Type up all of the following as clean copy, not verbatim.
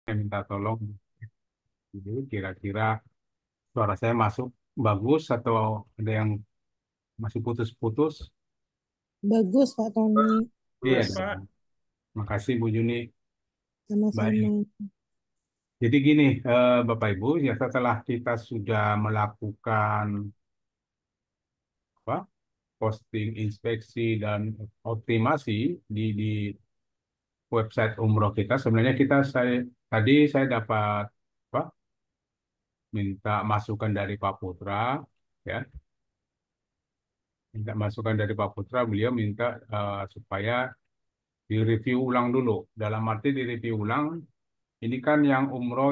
Saya minta tolong, jadi kira-kira suara saya masuk bagus atau ada yang masih putus-putus? Bagus, Pak Tony. Iya Terus Pak, dong. Makasih Bu Juni. Sama-sama. Baik. Jadi gini, Bapak Ibu, ya setelah kita sudah melakukan apa, posting, inspeksi dan optimasi di website umroh kita, sebenarnya tadi saya dapat apa, minta masukan dari Pak Putra, ya, minta masukan dari Pak Putra, beliau minta supaya direview ulang dulu. Dalam arti direview ulang, ini kan yang umroh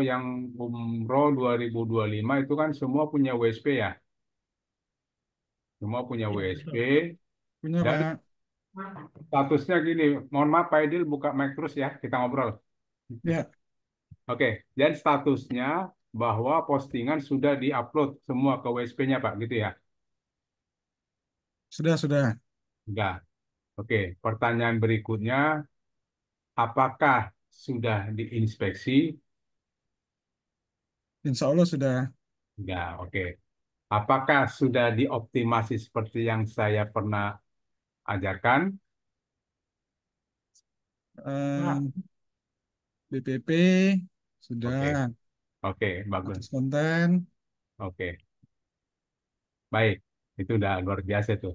2025 itu kan semua punya WSP ya, semua punya iya WSP betul. Punya dan Pak. statusnya gini. Mohon maaf Pak Edil, buka mic terus ya, kita ngobrol. Ya, Oke, dan statusnya bahwa postingan sudah diupload semua ke WSP-nya Pak, gitu ya? sudah. Enggak. Oke, pertanyaan berikutnya, apakah sudah diinspeksi? Insya Allah sudah. Enggak, oke. Apakah sudah dioptimasi seperti yang saya pernah ajarkan? Em, BPP Oke, sudah. oke, bagus. Atas konten. Oke, baik. Itu udah luar biasa tuh.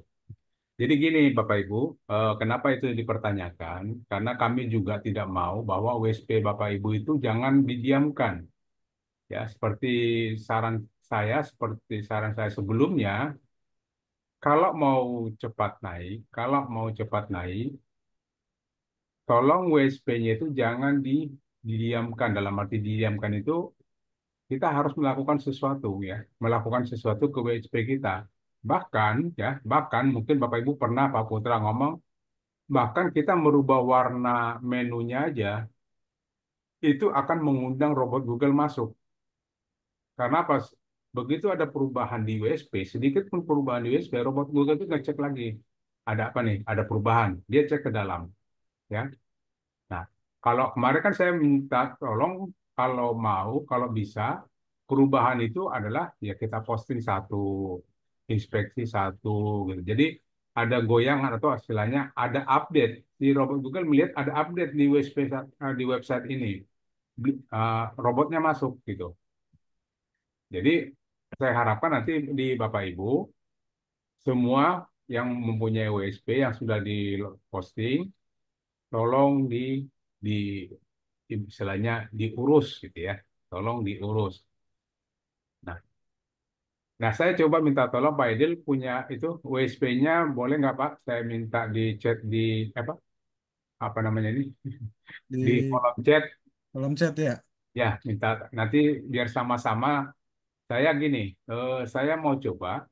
Jadi gini, Bapak Ibu, kenapa itu dipertanyakan? Karena kami juga tidak mau bahwa WSP Bapak Ibu itu jangan didiamkan. Ya, saran seperti saran saya sebelumnya, kalau mau cepat naik, tolong WSP-nya itu jangan didiamkan. Dalam arti didiamkan itu kita harus melakukan sesuatu ya, melakukan sesuatu ke WSP kita. Bahkan mungkin Bapak Ibu pernah Pak Putra ngomong, bahkan kita merubah warna menunya aja itu akan mengundang robot Google masuk. Karena pas begitu ada perubahan di USB, sedikit pun perubahan di USB, robot Google itu ngecek lagi. Ada apa nih? Ada perubahan. Dia cek ke dalam, ya. Nah, kalau kemarin kan saya minta tolong kalau bisa perubahan itu adalah ya kita posting satu, inspeksi satu gitu. Jadi ada goyangan atau istilahnya ada update di robot Google melihat ada update di di website ini. Robotnya masuk gitu. Jadi saya harapkan nanti di Bapak Ibu semua yang mempunyai WSP yang sudah diposting, tolong di istilahnya diurus gitu ya, tolong diurus. Nah, nah, saya coba minta tolong Pak Edil punya itu WSP-nya boleh nggak Pak? Saya minta di chat di apa apa namanya ini di Di kolom chat kolom chat ya. ya, minta nanti biar sama-sama. Saya gini, saya mau coba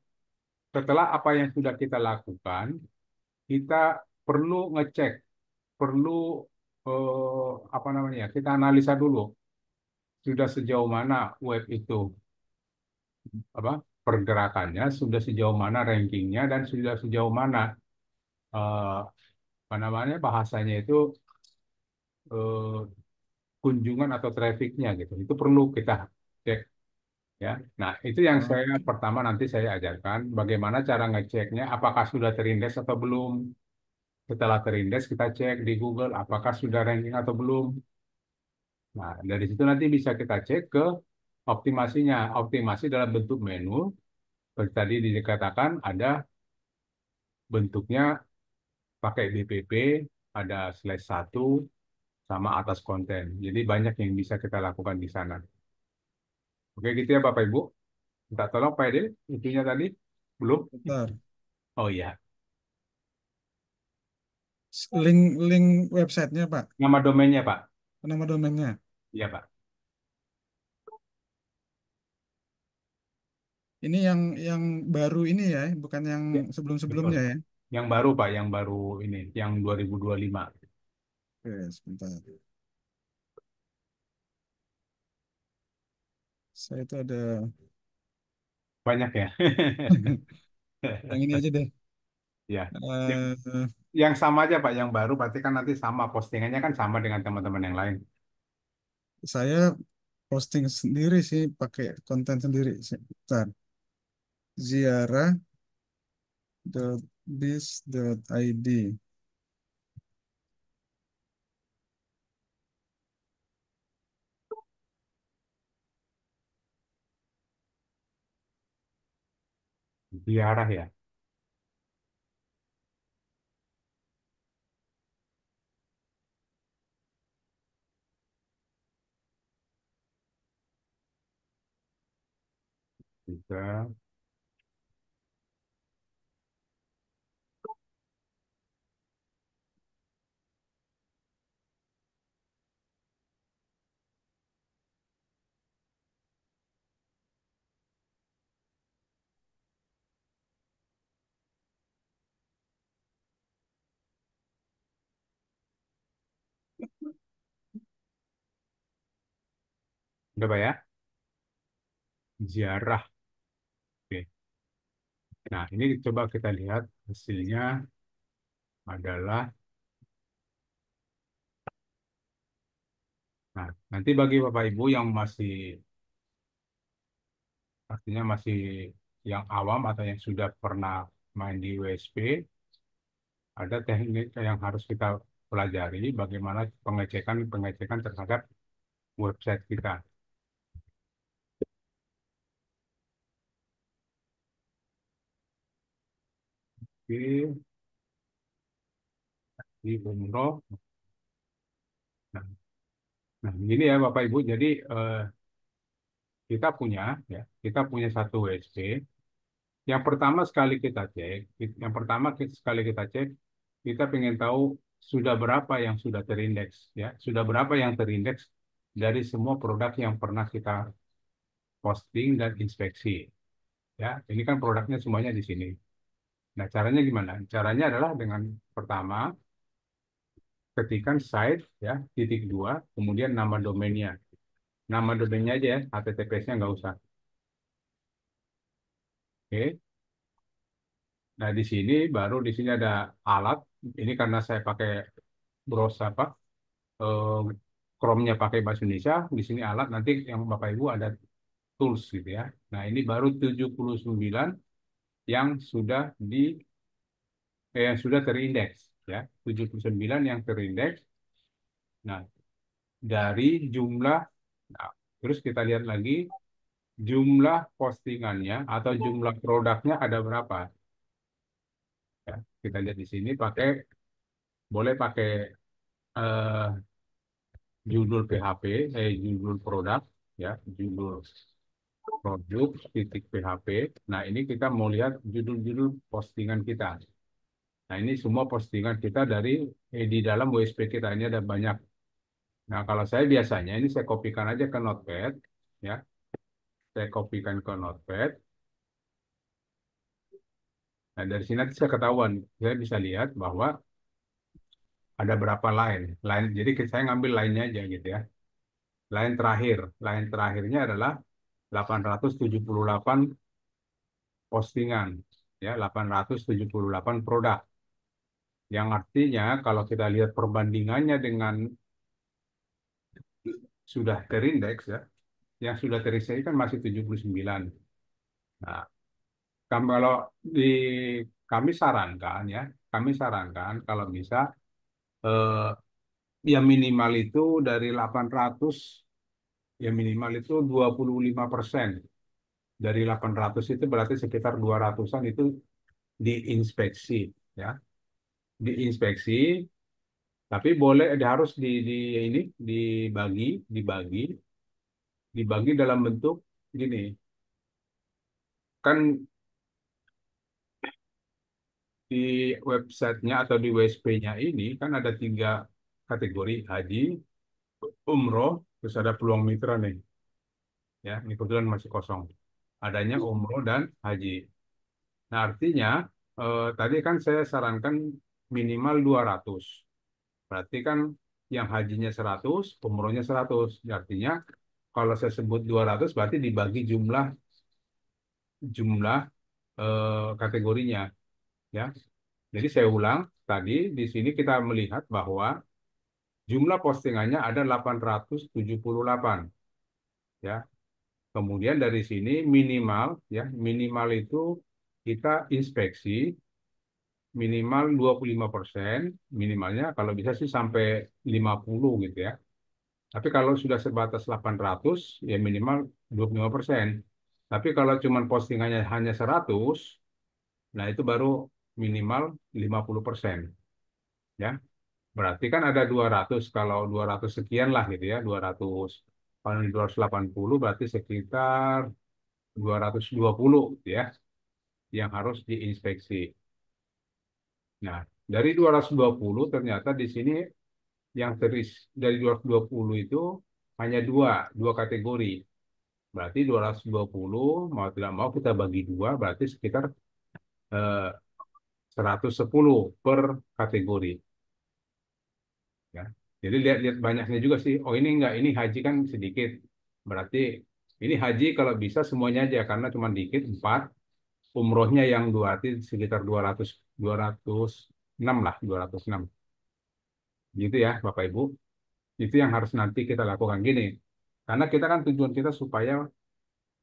setelah apa yang sudah kita lakukan, kita perlu ngecek, perlu apa namanya? Kita analisa dulu sudah sejauh mana web itu apa pergerakannya, sudah sejauh mana rankingnya, dan sudah sejauh mana eh, apa namanya bahasanya itu eh, kunjungan atau trafficnya gitu. Itu perlu kita cek ya. Nah, itu yang saya Oke. pertama nanti saya ajarkan bagaimana cara ngeceknya, apakah sudah terindeks atau belum. Setelah terindeks kita cek di Google apakah sudah ranking atau belum. Nah, dari situ nanti bisa kita cek ke optimasinya. Optimasi dalam bentuk menu. Seperti tadi dikatakan ada bentuknya pakai BPP, ada slash satu sama atas konten. Jadi banyak yang bisa kita lakukan di sana. Oke gitu ya Bapak Ibu. Minta tolong Pak Edil, itunya tadi belum? Bentar. Oh iya, Link websitenya Pak. nama domainnya Pak. Nama domainnya. Iya Pak. Ini yang baru ini ya, bukan yang Ya, betul. sebelum-sebelumnya ya. Yang baru Pak, yang baru ini, yang 2025. Oke, sebentar. Saya itu ada Banyak ya. yang ini aja deh. Ya. Yang, Eh, yang sama aja Pak, yang baru berarti kan nanti sama postingannya kan sama dengan teman-teman yang lain. saya posting sendiri sih, pakai konten sendiri. Bentar. Ziarah.biz.id. Ziarah ya. Bisa. Udah Pak ya? Ziarah. Oke. Nah, ini coba kita lihat hasilnya adalah, nah, nanti bagi Bapak Ibu yang masih, artinya masih yang awam atau yang sudah pernah main di WSP, ada teknik yang harus kita pelajari bagaimana pengecekan terhadap website kita. Oke, di umroh. Nah, nah, gini ya Bapak Ibu, jadi kita punya kita punya satu WSP. Yang pertama sekali kita cek, kita ingin tahu sudah berapa yang sudah terindeks, ya, sudah berapa yang terindeks dari semua produk yang pernah kita posting dan inspeksi, ya. Ini kan produknya semuanya di sini. Nah, caranya gimana? Caranya adalah dengan pertama ketikkan site, ya, titik dua, kemudian nama domainnya. Nama domainnya aja ya, HTTPS-nya nggak usah. Oke. Nah, di sini ada alat. Ini karena saya pakai browser eh, Chrome-nya pakai bahasa Indonesia, di sini alat, nanti yang Bapak Ibu ada tools gitu ya. Nah, ini baru 79 yang sudah yang sudah terindeks ya. 79 yang terindeks. Nah, dari jumlah, nah, terus kita lihat lagi jumlah postingannya atau jumlah produknya ada berapa ya. Kita lihat di sini boleh pakai eh, judul PHP, judul produk ya, judul produk titik PHP. Nah, ini kita mau lihat judul-judul postingan kita. Nah, ini semua postingan kita di dalam WSP kita. Ini ada banyak. Nah, kalau saya biasanya ini saya kopikan aja ke Notepad, ya. Saya kopikan ke Notepad. Nah, dari sini nanti saya ketahuan, saya bisa lihat bahwa ada berapa line. Jadi saya ngambil line-nya aja gitu ya. Line terakhirnya adalah 878 postingan, ya, 878 produk. Yang artinya kalau kita lihat perbandingannya dengan sudah terindeks ya, yang sudah terindeks kan masih 79. Nah, kalau di kami sarankan kalau bisa eh, ya minimal itu dari 800, ya minimal itu 25%. Dari 800 itu berarti sekitar 200-an itu diinspeksi ya. Diinspeksi, tapi boleh harus ini dibagi, dibagi, dibagi dalam bentuk gini. Kan di websitenya atau di WSP-nya ini kan ada tiga kategori: haji, umroh, terus ada peluang mitra nih. Ya, ini kebetulan masih kosong. Adanya umroh dan haji. Nah, artinya tadi kan saya sarankan minimal 200. Berarti kan yang hajinya 100, umrohnya 100. Artinya kalau saya sebut 200 berarti dibagi jumlah jumlah kategorinya, ya. Jadi saya ulang, tadi di sini kita melihat bahwa Jumlah postingannya ada 878 ya. Kemudian dari sini minimal ya, minimal itu kita inspeksi minimal 25%, minimalnya kalau bisa sih sampai 50 gitu ya. Tapi kalau sudah sebatas 800 ya minimal 25%. Tapi kalau cuman postingannya hanya 100, nah itu baru minimal 50% ya. Berarti kan ada 200, kalau 200 sekian lah gitu ya, 200. Kalau 280 berarti sekitar 220 gitu ya yang harus diinspeksi. Nah, dari 220 ternyata di sini yang dari 220 itu hanya dua kategori. Berarti 220 mau tidak mau kita bagi dua berarti sekitar eh, 110 per kategori ya. Jadi lihat-lihat banyaknya juga sih. Oh ini enggak, ini haji kan sedikit. Berarti ini haji kalau bisa semuanya aja karena cuma dikit 4. Umrohnya yang dua arti sekitar 206 lah, 206. Gitu ya Bapak Ibu. Itu yang harus nanti kita lakukan gini. Karena kita kan tujuan kita supaya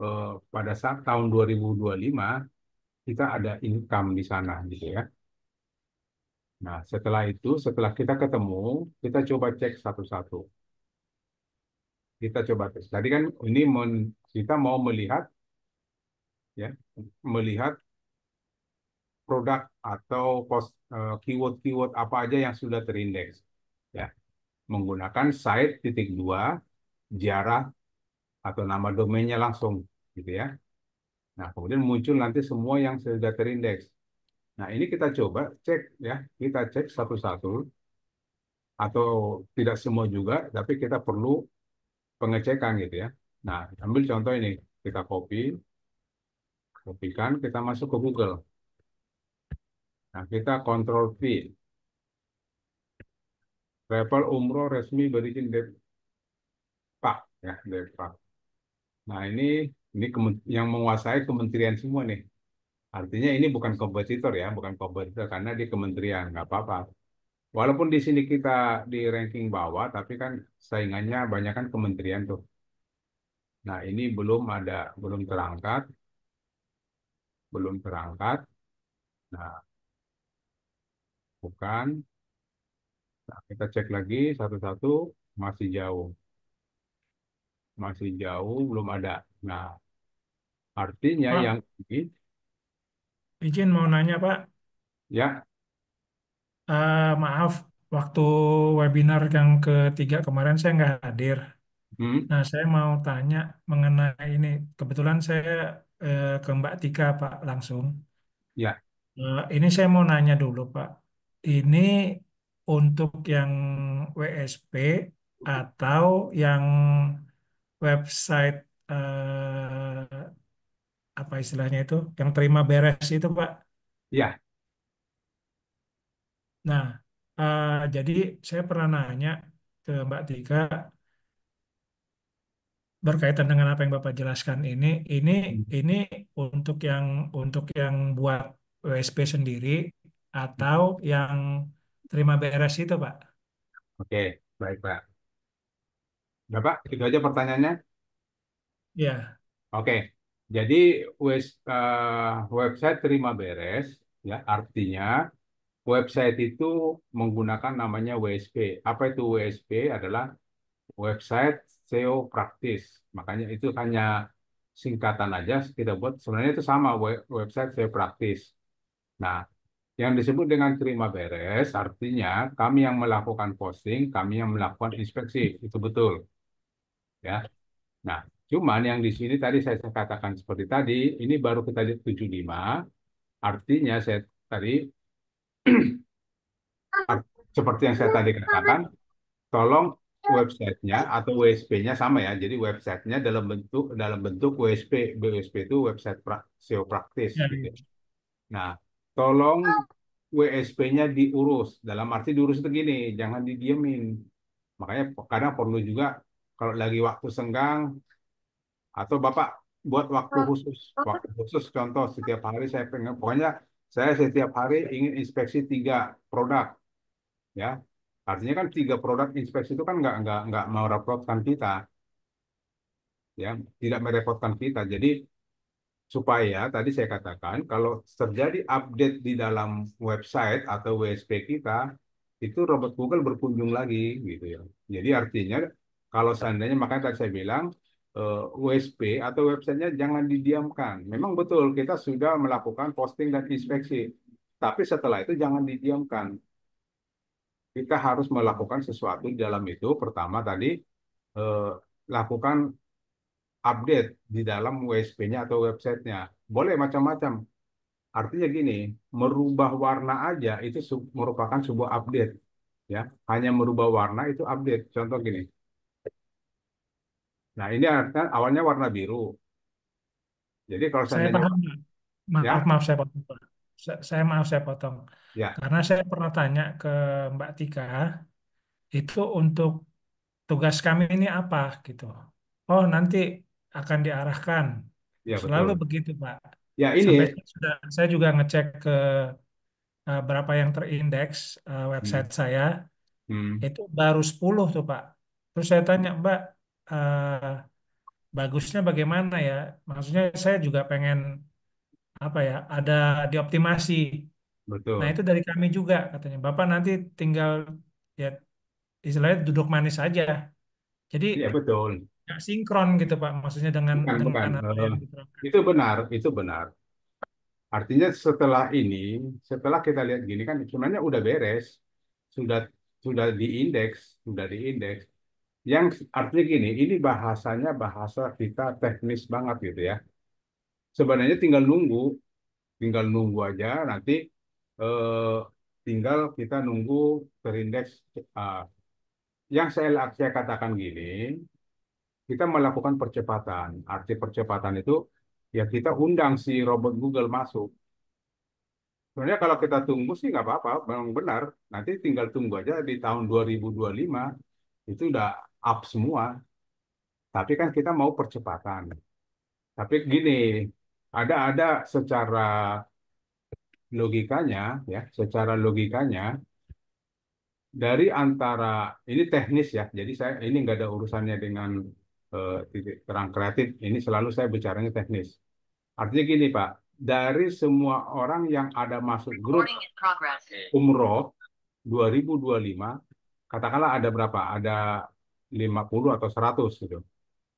eh, pada saat tahun 2025 kita ada income di sana gitu ya. Nah, setelah itu, setelah kita ketemu, kita coba cek satu-satu. Kita coba tes. Tadi kan ini kita mau melihat ya, melihat produk atau keyword-keyword apa aja yang sudah terindeks ya. Menggunakan site titik dua ziarah atau nama domainnya langsung gitu ya. Nah, kemudian muncul nanti semua yang sudah terindeks. Nah, ini kita coba cek ya, kita cek satu-satu atau tidak semua juga, tapi kita perlu pengecekan gitu ya. Nah, ambil contoh ini, kita kopikan, kita masuk ke Google. Nah, kita kontrol V, travel umroh resmi berizin Depak ya, Depak. Nah, ini yang menguasai kementerian semua nih. Artinya ini bukan kompetitor ya, bukan kompetitor karena di kementerian nggak apa-apa. Walaupun di sini kita di ranking bawah, tapi kan saingannya banyak kan kementerian tuh. Nah, ini belum terangkat, belum terangkat. Nah, bukan. Nah, kita cek lagi satu-satu, masih jauh, belum ada. Nah, artinya yang Pak, ini, izin mau nanya Pak. ya, Maaf, waktu webinar yang ketiga kemarin saya nggak hadir. hmm, Nah, saya mau tanya mengenai ini. Kebetulan saya ke Mbak Tika Pak langsung. ya, Ini saya mau nanya dulu Pak. Ini untuk yang WSP atau yang website apa istilahnya itu, yang terima beres itu Pak. ya, Nah, jadi saya pernah nanya ke Mbak Tika berkaitan dengan apa yang Bapak jelaskan ini hmm, ini untuk yang buat WSP sendiri atau yang terima beres itu, Pak? oke, baik Pak. Bapak, itu aja pertanyaannya. Ya, Oke, jadi website terima beres, ya artinya website itu menggunakan namanya WSP. Apa itu WSP? Adalah website SEO praktis. Makanya itu hanya singkatan aja kita buat. Sebenarnya itu sama website SEO praktis. Nah, yang disebut dengan terima beres artinya kami yang melakukan posting, kami yang melakukan inspeksi. Itu betul, ya. Nah, cuman yang di sini tadi saya katakan seperti tadi, ini baru kita lihat 75. Artinya saya tadi seperti yang saya tadi katakan, tolong websitenya atau WSP-nya sama ya. Jadi websitenya dalam bentuk WSP. WSP itu website SEO praktis ya, gitu. Nah, tolong WSP-nya diurus. Dalam arti diurus itu gini, jangan didiemin. Makanya kadang perlu juga kalau lagi waktu senggang atau Bapak buat waktu khusus contoh setiap hari saya pengen, pokoknya saya setiap hari ingin inspeksi 3 produk ya. Artinya kan 3 produk inspeksi itu kan nggak merepotkan kita, ya, tidak merepotkan kita. Jadi supaya tadi saya katakan kalau terjadi update di dalam website atau WSP kita, itu robot Google berkunjung lagi gitu ya. Jadi artinya kalau seandainya makanya tadi saya bilang WSP atau websitenya jangan didiamkan. Memang betul kita sudah melakukan posting dan inspeksi, tapi setelah itu jangan didiamkan. Kita harus melakukan sesuatu di dalam itu. Pertama tadi eh, lakukan update di dalam WSP-nya atau websitenya. Boleh macam-macam. Artinya gini, merubah warna aja itu merupakan sebuah update, ya. Hanya merubah warna itu update. Contoh gini. Nah, ini artinya awalnya warna biru. Jadi kalau Saya seandainya paham, Pak. Maaf, ya, maaf saya potong, Pak. Saya maaf saya potong. ya, Karena saya pernah tanya ke Mbak Tika, itu untuk tugas kami ini apa gitu. Oh, nanti akan diarahkan. ya Selalu betul. begitu, Pak. Ya Sampai ini, saya juga ngecek ke berapa yang terindeks hmm, website saya, hmm, itu baru 10 tuh, Pak. Terus saya tanya, Mbak, eh, bagusnya bagaimana ya? Maksudnya saya juga pengen apa ya, ada dioptimasi. Nah, betul. itu dari kami juga katanya. Bapak nanti tinggal ya istilahnya duduk manis aja. Jadi Ya betul. nggak sinkron gitu Pak. Maksudnya dengan Bukan, bukan. apa yang diterapkan. Itu benar, itu benar. Artinya setelah ini, setelah kita lihat gini kan sebenarnya udah beres, sudah sudah diindeks. Yang artinya gini, ini bahasanya bahasa kita teknis banget gitu ya. Sebenarnya tinggal nunggu aja nanti eh, tinggal kita nunggu terindeks. ah, yang saya katakan gini, kita melakukan percepatan. Arti percepatan itu ya kita undang si robot Google masuk. Sebenarnya kalau kita tunggu sih nggak apa-apa, memang benar. Nanti tinggal tunggu aja di tahun 2025 itu udah up semua. Tapi kan kita mau percepatan. Tapi gini, ada secara logikanya, ya, secara logikanya dari antara ini teknis ya. Jadi saya ini nggak ada urusannya dengan titik terang kreatif. Ini selalu saya bicaranya teknis. Artinya gini Pak, dari semua orang yang ada masuk grup umroh 2025, katakanlah ada berapa? Ada 50 atau 100 gitu.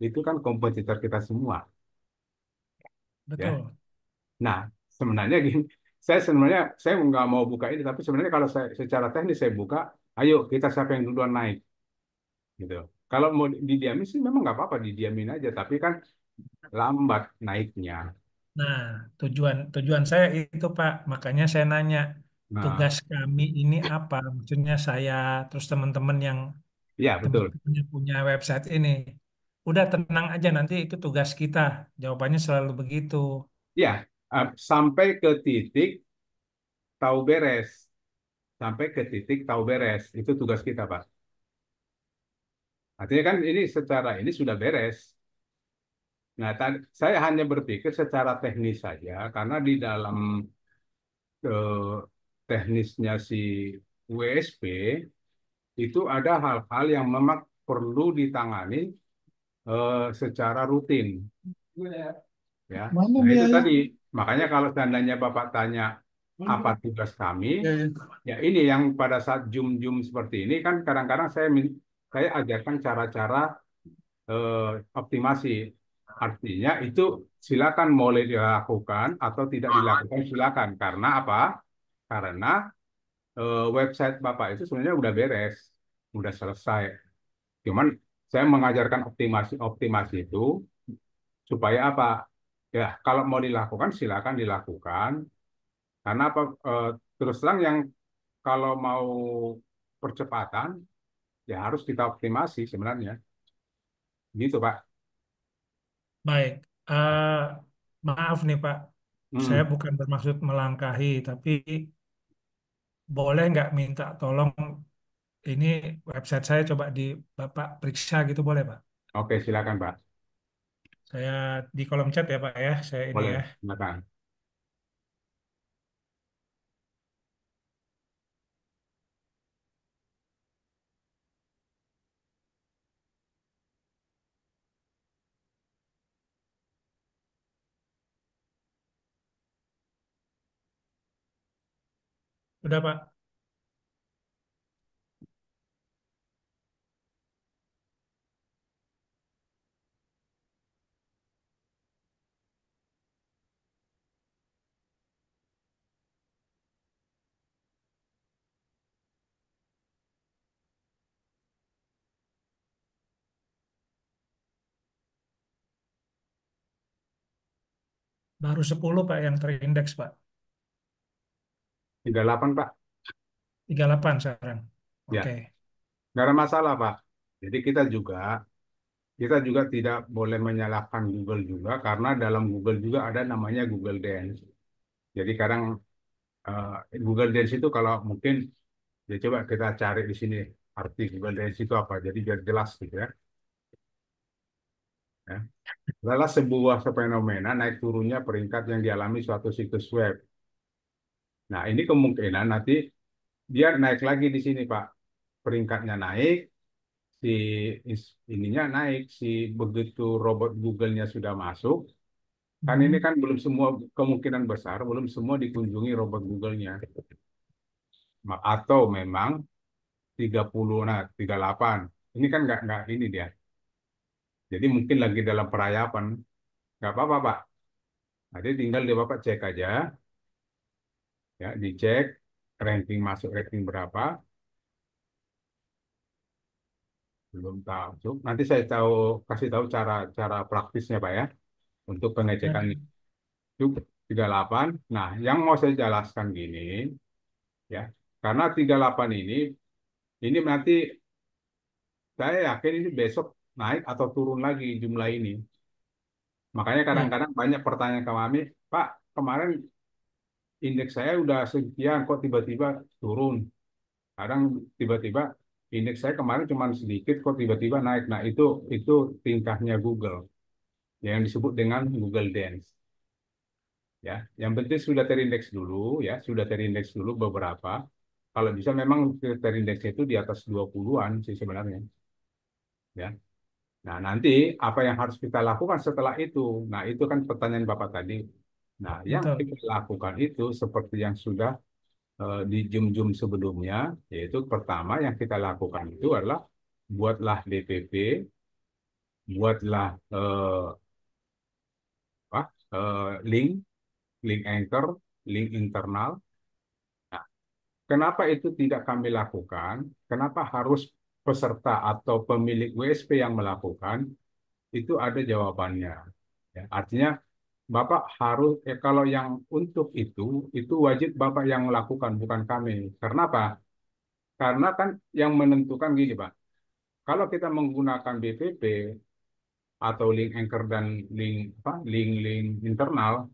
Itu kan kompetitor kita semua, ya. Betul. Nah, sebenarnya gini, saya nggak mau buka ini, tapi sebenarnya kalau saya secara teknis saya buka, ayo kita siapa yang duluan naik, gitu. Kalau mau didiamin sih memang nggak apa-apa didiamin aja, tapi kan lambat naiknya. Nah, tujuan tujuan saya itu Pak. Makanya saya nanya Nah, tugas kami ini apa? Maksudnya saya terus teman-teman yang ya betul. teman-teman yang punya website ini. Udah tenang aja nanti itu tugas kita. Jawabannya selalu begitu. Ya, sampai ke titik tahu beres, sampai ke titik tahu beres, itu tugas kita, Pak. Artinya kan ini secara ini sudah beres. Nah, saya hanya berpikir secara teknis saja, karena di dalam eh, teknisnya si WSP itu ada hal-hal yang memang perlu ditangani secara rutin, ya. Mana Nah, itu biaya? tadi. Makanya kalau seandainya Bapak tanya apa tugas kami, Ya, ya. ya ini yang pada saat Zoom-Zoom seperti ini kan kadang-kadang saya ajarkan cara-cara eh, optimasi. Artinya itu silakan boleh dilakukan atau tidak dilakukan silakan. Karena apa? Karena website Bapak itu sebenarnya udah beres, udah selesai. Cuman saya mengajarkan optimasi itu supaya apa? Ya, kalau mau dilakukan silakan dilakukan. Karena apa? Terus terang yang kalau mau percepatan ya harus kita optimasi sebenarnya. Gitu, Pak. Baik, maaf nih Pak, saya Hmm. bukan bermaksud melangkahi, tapi boleh nggak minta tolong ini website saya coba di Bapak periksa gitu boleh Pak? Oke, silakan, Pak. Saya di kolom chat ya Pak ya, saya ini Boleh, ya. silakan. Udah Pak, baru 10 Pak yang terindeks Pak. 38 Pak. 38 sekarang. Ya, Oke. nggak ada masalah Pak. Jadi kita juga tidak boleh menyalahkan Google juga karena dalam Google juga ada namanya Google Dance. Jadi kadang Google Dance itu kalau mungkin ya coba kita cari di sini arti Google Dance itu apa. Jadi biar jelas gitu ya. Ya. Adalah sebuah fenomena naik turunnya peringkat yang dialami suatu situs web. Nah, ini kemungkinan nanti dia naik lagi di sini, Pak. Peringkatnya naik, si ininya naik, si begitu robot Google-nya sudah masuk, kan ini Hmm. kan belum semua kemungkinan besar, belum semua dikunjungi robot Google-nya. Atau memang 30, nah 38. Ini kan nggak ini dia. Jadi mungkin lagi dalam perayapan. Nggak apa-apa, Pak. Nanti tinggal di Bapak cek aja, ya, dicek ranking masuk ranking berapa, belum tahu. Nanti saya kasih tahu cara cara praktisnya, Pak ya, untuk pengecekan Ya, itu 38. Nah, yang mau saya jelaskan gini, ya, karena 38 ini nanti saya yakin ini besok naik atau turun lagi jumlah ini. Makanya ya, kadang-kadang banyak pertanyaan ke kami, Pak, kemarin indeks saya udah sekian, kok tiba-tiba turun. Kadang tiba-tiba indeks saya kemarin cuma sedikit, kok tiba-tiba naik. Nah, itu tingkahnya Google yang disebut dengan Google Dance. Ya, yang penting sudah terindeks dulu, ya, sudah terindeks dulu beberapa. Kalau bisa memang terindeks itu di atas 20-an sih sebenarnya, ya. Nah, nanti apa yang harus kita lakukan setelah itu? Nah, itu kan pertanyaan Bapak tadi. Nah, yang betul. kita lakukan itu seperti yang sudah di Zoom-Zoom sebelumnya, yaitu pertama yang kita lakukan itu adalah buatlah DPP, buatlah apa, link, link anchor, link internal. Nah, kenapa itu tidak kami lakukan? Kenapa harus peserta atau pemilik WSP yang melakukan? Itu ada jawabannya. Ya, artinya Bapak harus, kalau yang untuk itu wajib Bapak yang melakukan, bukan kami. Karena apa? Karena kan yang menentukan gini, Pak. Kalau kita menggunakan BPP atau link anchor dan link apa, link internal,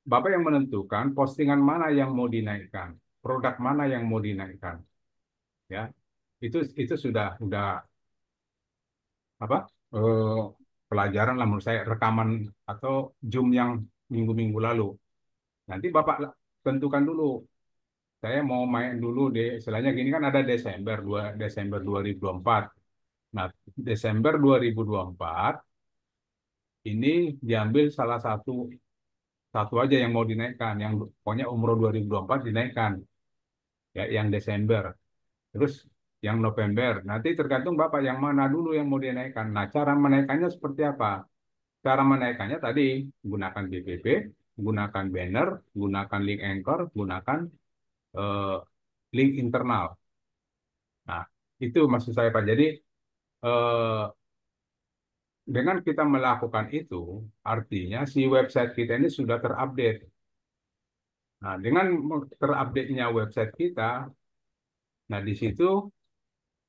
Bapak yang menentukan postingan mana yang mau dinaikkan, produk mana yang mau dinaikkan, ya. Itu sudah apa? eh, Pelajaran lah menurut saya, rekaman atau Zoom yang minggu-minggu lalu. Nanti Bapak tentukan dulu. Saya mau main dulu deh, istilahnya gini kan ada Desember 2024. Nah, Desember 2024 ini diambil salah satu satu aja yang mau dinaikkan, yang pokoknya umroh 2024 dinaikkan, ya, yang Desember. Terus yang November, nanti tergantung Bapak yang mana dulu yang mau dinaikkan. Nah, cara menaikkannya seperti apa? Cara menaikkannya tadi, gunakan BPP, gunakan banner, gunakan link anchor, gunakan eh, link internal. Nah, itu maksud saya Pak. Jadi, eh, dengan kita melakukan itu, artinya si website kita ini sudah terupdate. Nah, dengan terupdate-nya website kita, nah di situ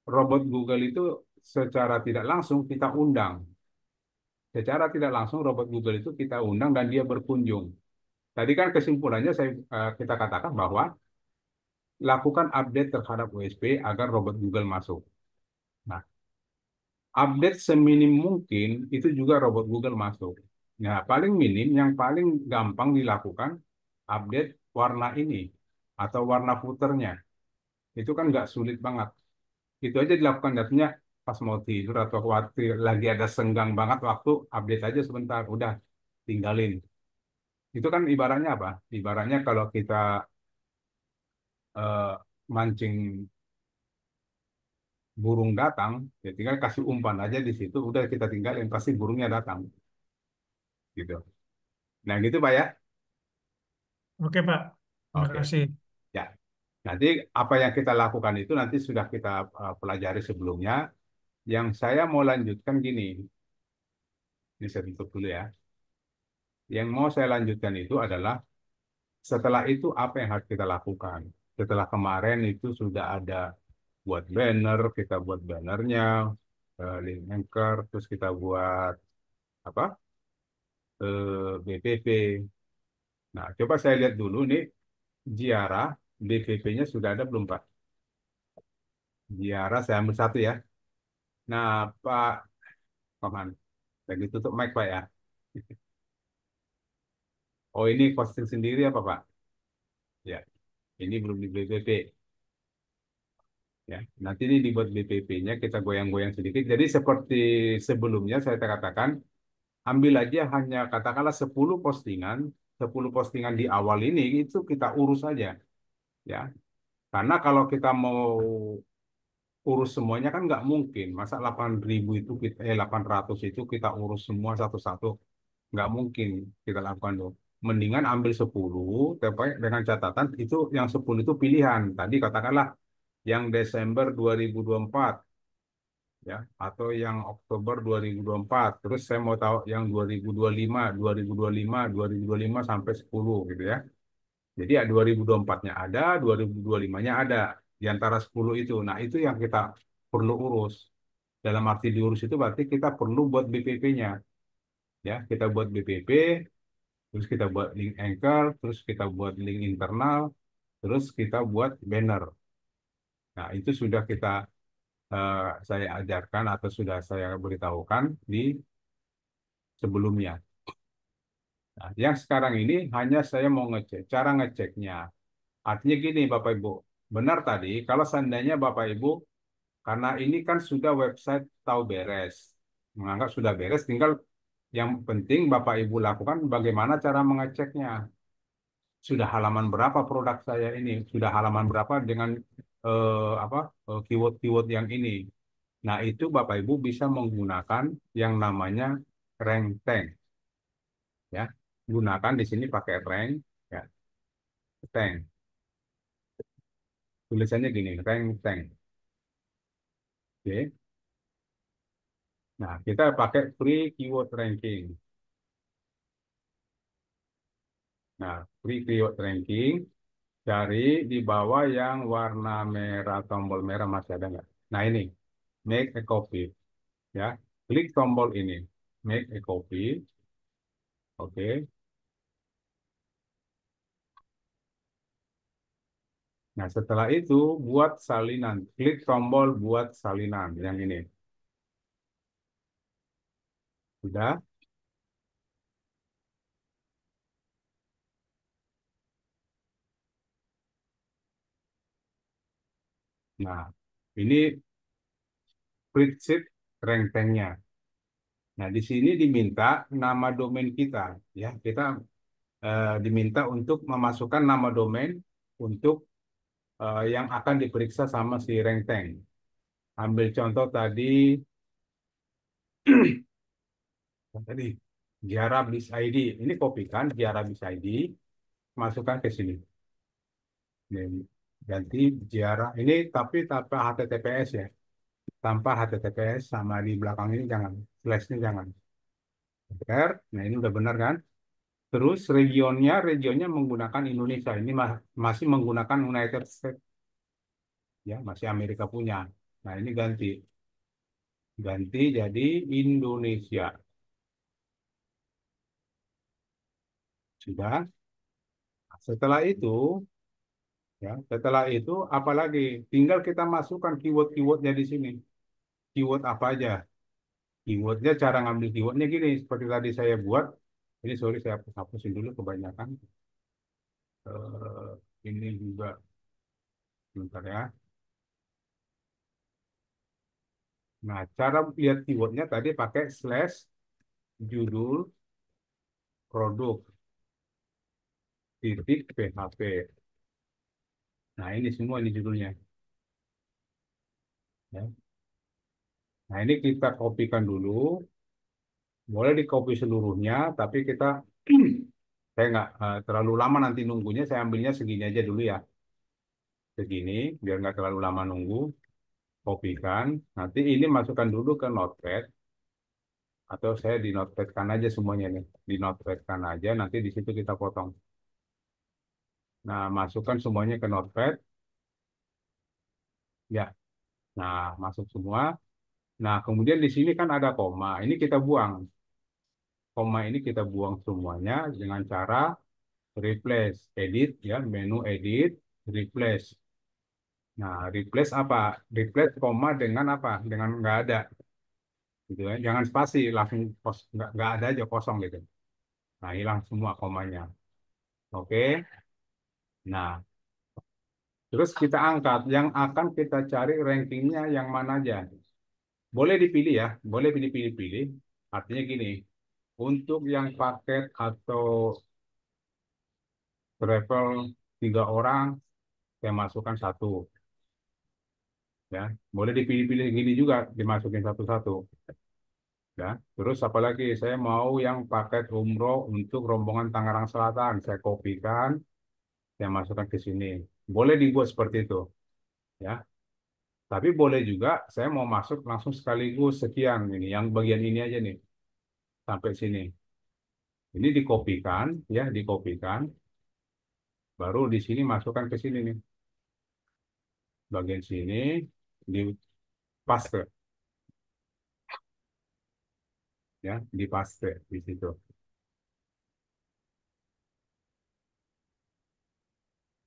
robot Google itu secara tidak langsung kita undang. Secara tidak langsung robot Google itu kita undang dan dia berkunjung. Tadi kan kesimpulannya kita katakan bahwa lakukan update terhadap WSP agar robot Google masuk. Nah, update seminim mungkin itu juga robot Google masuk. Nah, paling minim yang paling gampang dilakukan update warna ini atau warna footernya. Itu kan nggak sulit banget. Itu aja dilakukan artinya pas mau tidur atau waktu lagi ada senggang banget waktu update aja sebentar, udah tinggalin. Itu kan ibaratnya apa? Ibaratnya kalau kita eh, mancing burung datang, ya tinggal kasih umpan aja di situ, udah kita tinggalin pasti burungnya datang, gitu. Nah gitu Pak ya. Oke, Pak. Terima Oke, kasih. ya. Nanti apa yang kita lakukan itu nanti sudah kita pelajari sebelumnya. Yang saya mau lanjutkan gini, ini saya tutup dulu ya. Yang mau saya lanjutkan itu adalah setelah itu apa yang harus kita lakukan. Setelah kemarin itu sudah ada buat banner, kita buat bannernya, link anchor, terus kita buat apa? BPP. Nah, coba saya lihat dulu nih, Jiara, BPP-nya sudah ada belum, Pak? Jiara, saya ambil satu ya. Nah, Pak Koman, lagi tutup mic, Pak ya. Oh, ini posting sendiri apa, Pak? Ya, ini belum di BPP. Ya, nanti ini dibuat BPP-nya, kita goyang-goyang sedikit. Jadi seperti sebelumnya saya katakan, ambil aja hanya katakanlah 10 postingan di awal ini, itu kita urus saja. Ya, karena kalau kita mau urus semuanya kan nggak mungkin. Masa 8.000 itu 800 itu kita urus semua satu-satu. Nggak mungkin kita lakukan tuh. Mendingan ambil 10 tapi dengan catatan itu yang 10 itu pilihan. Tadi katakanlah yang Desember 2024 ya atau yang Oktober 2024. Terus saya mau tahu yang 2025, 2025, 2025 sampai 10 gitu ya. Jadi ya 2024-nya ada, 2025-nya ada di antara 10 itu. Nah, itu yang kita perlu urus. Dalam arti diurus itu berarti kita perlu buat BPP-nya. Ya, kita buat BPP, terus kita buat link anchor, terus kita buat link internal, terus kita buat banner. Nah, itu sudah saya ajarkan atau sudah saya beritahukan di sebelumnya. Nah, yang sekarang ini hanya saya mau ngecek. Cara ngeceknya. Artinya gini, Bapak Ibu. Benar tadi, kalau seandainya Bapak Ibu, karena ini kan sudah website tahu beres. Menganggap sudah beres, tinggal yang penting Bapak Ibu lakukan bagaimana cara mengeceknya. Sudah halaman berapa produk saya ini? Sudah halaman berapa dengan apa keyword-keyword yang ini? Nah, itu Bapak Ibu bisa menggunakan yang namanya rank tank. Ya, gunakan di sini pakai rank, ya, tank. Tulisannya gini, rank tank. Oke. Nah, kita pakai free keyword ranking. Nah, free keyword ranking, cari di bawah yang warna merah, tombol merah masih ada nggak? Nah, ini, make a copy. Ya, klik tombol ini, make a copy. Oke. Nah, setelah itu, buat salinan. Klik tombol buat salinan, yang ini. Sudah? Nah, ini spreadsheet rank tanknya. Nah, di sini diminta nama domain kita. Ya, kita diminta untuk memasukkan nama domain untuk yang akan diperiksa sama si rank tank. Ambil contoh tadi Giara Bis ID. Ini kopikan Giara Bis ID, masukkan ke sini. Ini, ganti Giara. Ini tapi tanpa HTTPS ya. Tanpa HTTPS sama di belakang ini jangan. Slash-nya jangan. Enter. Nah, ini udah benar kan? Terus regionnya menggunakan Indonesia. Ini masih menggunakan United States. Ya, masih Amerika punya. Nah, ini ganti jadi Indonesia. Sudah. Setelah itu apalagi tinggal kita masukkan keyword-keywordnya di sini. Keyword apa aja? Keywordnya cara ngambil keywordnya gini seperti tadi saya buat. Ini sorry saya hapusin dulu kebanyakan. Ini juga sebentar ya. Nah, cara lihat keywordnya tadi pakai slash judul produk titik PHP. Nah, ini semua ini judulnya. Ya. Nah, ini kita kopikan dulu. Boleh di copy seluruhnya, tapi kita saya nggak terlalu lama nanti nunggunya. Saya ambilnya segini aja dulu ya, segini biar nggak terlalu lama nunggu. Kopikan. Nanti ini masukkan dulu ke Notepad atau saya di Notepad-kan aja semuanya nih. Di Notepad-kan aja. Nanti di situ kita potong. Nah, masukkan semuanya ke Notepad. Ya. Nah, masuk semua. Nah, kemudian di sini kan ada koma. Ini kita buang. Koma ini kita buang semuanya dengan cara replace, edit ya, menu edit, replace. Nah, replace apa? Replace koma dengan apa? Dengan nggak ada, gitu ya. Jangan spasi, langsung nggak ada aja kosong gitu. Nah, hilang semua komanya. Oke. Nah, terus kita angkat. Yang akan kita cari rankingnya yang mana aja. Boleh dipilih ya, boleh pilih-pilih. Artinya gini, untuk yang paket atau travel 3 orang, saya masukkan satu. Ya, boleh dipilih-pilih gini juga, dimasukin satu-satu. Ya, terus apalagi saya mau yang paket umroh untuk rombongan Tangerang Selatan, saya kopikan, saya masukkan ke sini. Boleh dibuat seperti itu, ya. Tapi boleh juga saya mau masuk langsung sekaligus sekian ini, yang bagian ini aja nih sampai sini. Ini dikopikan, ya, dikopikan. Baru di sini masukkan ke sini nih, bagian sini di paste, ya, di paste di situ.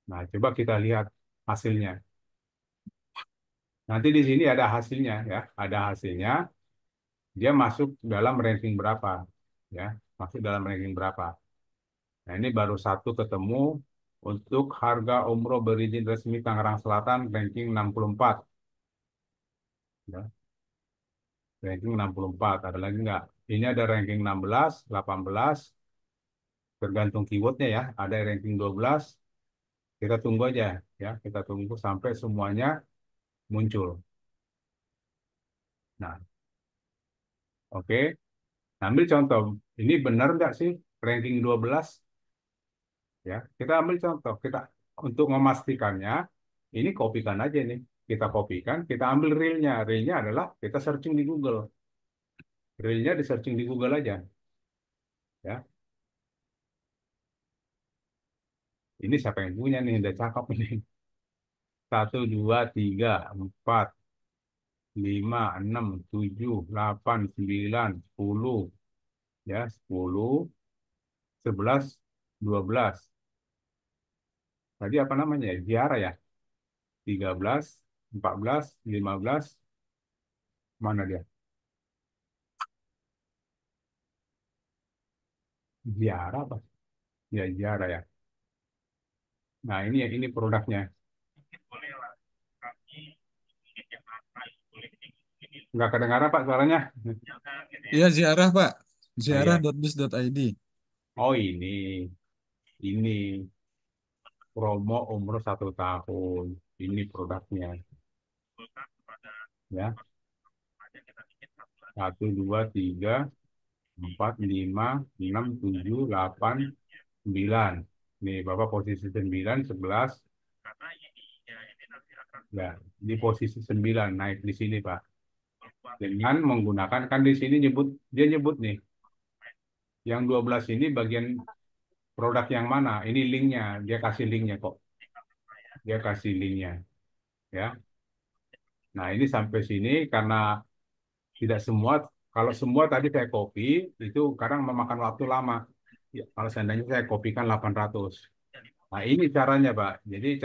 Nah, coba kita lihat hasilnya. Nanti di sini ada hasilnya ya, ada hasilnya. Dia masuk dalam ranking berapa, ya, masuk dalam ranking berapa. Nah, ini baru satu ketemu untuk harga umroh berizin resmi Tangerang Selatan ranking 64, ya, ranking 64. Ada lagi nggak? Ini ada ranking 16, 18, tergantung keywordnya ya. Ada ranking 12. Kita tunggu aja, ya, kita tunggu sampai semuanya muncul. Nah, oke. Ambil contoh, ini benar nggak sih ranking 12? Ya, kita ambil contoh, kita untuk memastikannya, ini kopikan aja nih. Kita kopikan, kita ambil realnya. Realnya adalah kita searching di Google. Realnya di searching di Google aja. Ya, ini siapa yang punya nih? Udah cakep ini. Satu, dua, tiga, empat, lima, enam, tujuh, delapan, sembilan, 10. Ya, 10, 11, 12. Tadi apa namanya? Ziara ya? 13, 14, 15. Mana dia? Ziara apa? Ya, Ziara ya. Nah, ini produknya. Nggak kedengaran Pak suaranya? Iya, ziarah, Pak. Oh iya. Ziarah.bis.id. Oh ini promo umroh 1 tahun. Ini produknya. Ya, 1, 2, 3, 4, 5, 6, 7, 8, 9. Nih, Bapak posisi 9, 11. Ya, di posisi 9 naik di sini Pak. Dengan menggunakan kan di sini dia nyebut nih, yang 12 ini bagian produk yang mana? Ini linknya, dia kasih linknya kok. Dia kasih linknya, ya. Nah, ini sampai sini karena tidak semua, kalau semua tadi saya copy, itu kadang memakan waktu lama. Ya, kalau seandainya saya kopikan 800. Nah, ini caranya, Pak. Jadi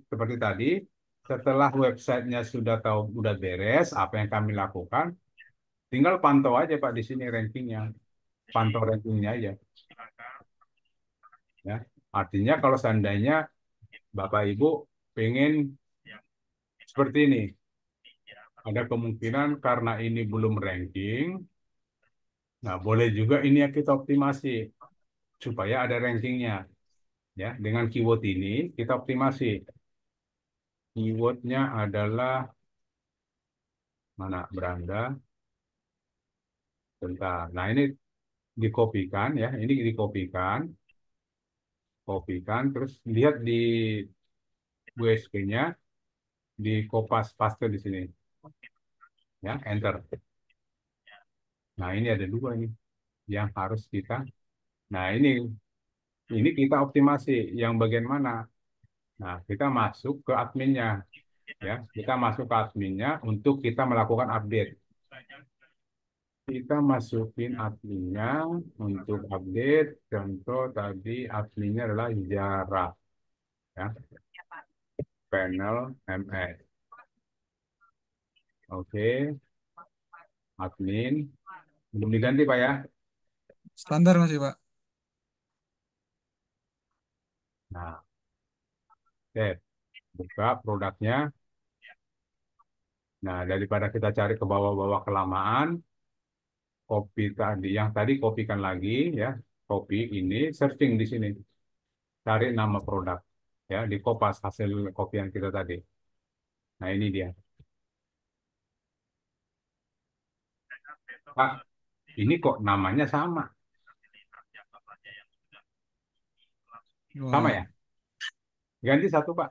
seperti tadi, setelah websitenya sudah tahu, sudah beres, apa yang kami lakukan, tinggal pantau aja, Pak, di sini rankingnya. Pantau rankingnya aja. Ya. Artinya kalau seandainya Bapak Ibu pengen seperti ini, ada kemungkinan karena ini belum ranking. Nah, boleh juga ini yang kita optimasi supaya ada rankingnya. Ya, dengan keyword ini kita optimasi. Keywordnya adalah mana beranda. Bentar. Nah ini dikopikan ya, ini dikopikan, kopikan, terus lihat di USB-nya, di kopas paste di sini, ya, enter. Nah ini ada dua nih yang harus kita. Nah ini kita optimasi yang bagian mana? Nah kita masuk ke adminnya, ya, kita masuk ke adminnya untuk kita melakukan update. Kita masukin adminnya untuk update. Contoh tadi adminnya adalah Zara, ya, panel MS. Oke, admin. Belum diganti, Pak ya. Standar masih, Pak. Nah, oke. Buka produknya. Nah, daripada kita cari ke bawah-bawah kelamaan, copy tadi, yang tadi kopikan lagi, ya. Copy ini, searching di sini. Cari nama produk. Ya, di kopas hasil kopian kita tadi. Nah, ini dia. Pak, ini kok namanya sama? Sama Wah, ya? Ganti satu, Pak.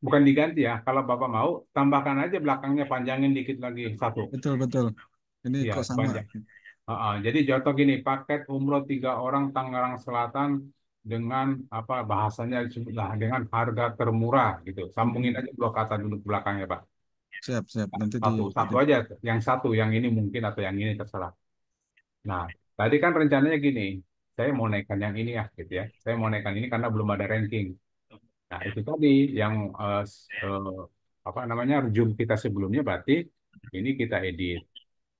Bukan diganti ya. Kalau Bapak mau, tambahkan aja belakangnya, panjangin dikit lagi satu. betul betul. Ini Iya, kok sama? panjang. Jadi contoh gini, paket umroh 3 orang Tangerang Selatan dengan apa bahasanya disebutlah dengan harga termurah gitu. Sambungin aja 2 kata dulu ke belakangnya, Pak. Siap siap. Nanti Satu, satu aja. Yang satu, yang ini mungkin atau yang ini terserah. Nah, tadi kan rencananya gini, saya mau naikkan yang ini ya, gitu ya. Saya mau naikkan ini karena belum ada ranking. Nah, itu tadi yang apa namanya zoom kita sebelumnya berarti ini kita edit,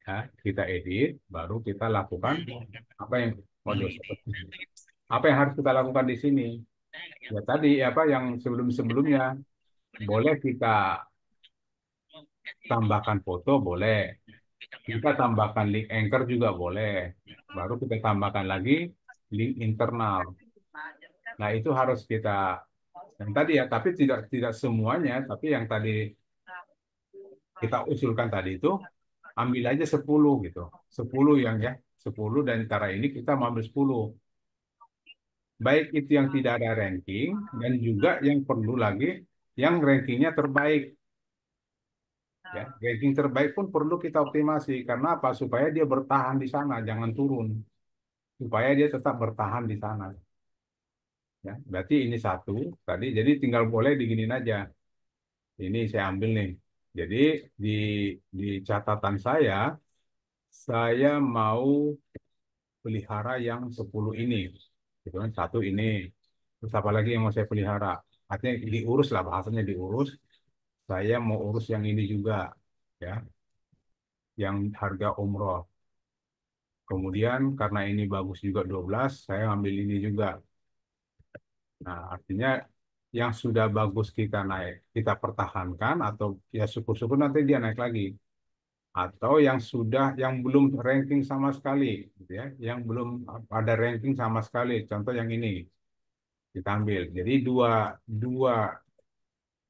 ya, kita edit, baru kita lakukan apa yang modul seperti ini. Apa yang harus kita lakukan di sini? Ya tadi apa yang sebelum-sebelumnya boleh kita tambahkan foto, boleh. Kita tambahkan link anchor juga boleh. Baru kita tambahkan lagi link internal. Nah, itu harus kita yang tadi ya, tapi tidak tidak semuanya, tapi yang tadi kita usulkan tadi itu ambil aja 10 gitu. 10 yang ya, 10 dan cara ini kita mau ambil 10. Baik itu yang tidak ada ranking dan juga yang perlu lagi yang rankingnya terbaik. Ya, ranking terbaik pun perlu kita optimasi karena apa? Supaya dia bertahan di sana, jangan turun. Supaya dia tetap bertahan di sana. Ya, berarti ini satu tadi. Jadi tinggal boleh diginin aja. Ini saya ambil nih. Jadi di di catatan saya mau pelihara yang 10 ini. Gitu kan, satu ini. Terus apa lagi yang mau saya pelihara? Artinya diurus lah bahasanya diurus. Saya mau urus yang ini juga, ya, yang harga umroh. Kemudian karena ini bagus juga 12, saya ambil ini juga. Nah, artinya yang sudah bagus kita naik, kita pertahankan atau ya syukur-syukur nanti dia naik lagi. Atau yang sudah yang belum ranking sama sekali, gitu ya, yang belum ada ranking sama sekali. Contoh yang ini kita ambil. Jadi dua dua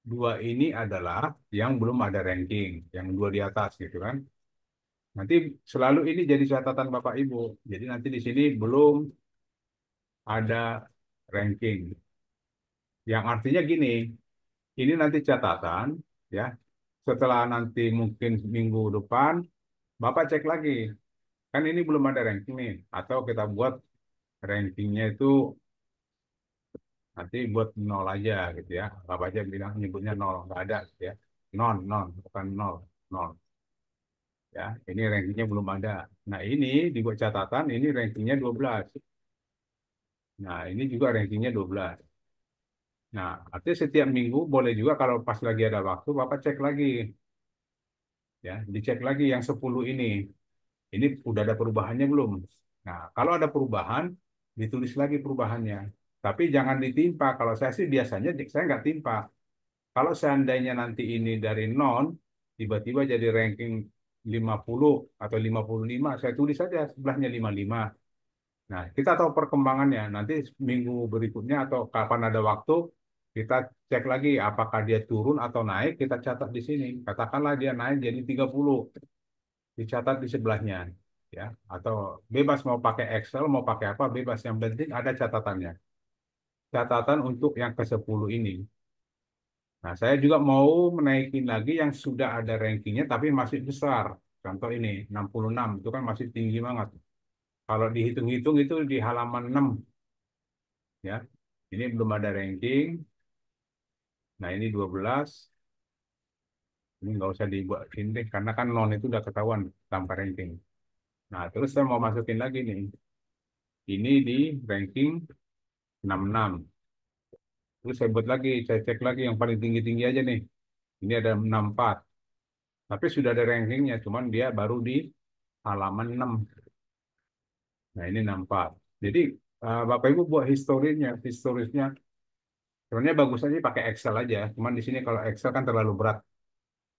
dua ini adalah yang belum ada ranking, yang dua di atas gitu kan. Nanti selalu ini jadi catatan Bapak Ibu. Jadi nanti di sini belum ada ranking. Yang artinya gini, ini nanti catatan ya. Setelah nanti mungkin minggu depan Bapak cek lagi. Kan ini belum ada ranking nih. Atau kita buat rankingnya itu nanti buat nol aja gitu ya. Bapak aja bilang nyebutnya nol, nggak ada gitu ya. Non, non, bukan nol, nol. Ya, ini rankingnya belum ada. Nah, ini dibuat catatan, ini rankingnya 12. Nah, ini juga rankingnya 12. Nah, artinya setiap minggu boleh juga kalau pas lagi ada waktu, Bapak cek lagi. Ya, dicek lagi yang 10 ini. Ini udah ada perubahannya belum? Nah, kalau ada perubahan, ditulis lagi perubahannya. Tapi jangan ditimpa. Kalau saya sih biasanya saya nggak timpa. Kalau seandainya nanti ini dari non, tiba-tiba jadi ranking 50 atau 55, saya tulis saja sebelahnya 55. Nah, kita tahu perkembangannya. Nanti minggu berikutnya atau kapan ada waktu, Kita cek lagi apakah dia turun atau naik, kita catat di sini. Katakanlah dia naik jadi 30, dicatat di sebelahnya. Ya, atau bebas mau pakai Excel, mau pakai apa, bebas. Yang penting ada catatannya. Catatan untuk yang ke-10 ini. Nah, saya juga mau menaikin lagi yang sudah ada rankingnya tapi masih besar. Contoh ini, 66, itu kan masih tinggi banget. Kalau dihitung-hitung itu di halaman 6, ya. Ini belum ada ranking. Nah, ini 12. Ini nggak usah dibuat ini deh, karena kan non itu udah ketahuan tanpa ranking. Nah, terus saya mau masukin lagi nih. Ini di ranking 66. Terus saya buat lagi, saya cek lagi yang paling tinggi-tinggi aja nih. Ini ada 64. Tapi sudah ada rankingnya, cuman dia baru di halaman 6. Nah, ini 64. Jadi, Bapak Ibu buat historisnya. Sebenarnya bagus aja pakai Excel aja. Cuman di sini kalau Excel kan terlalu berat.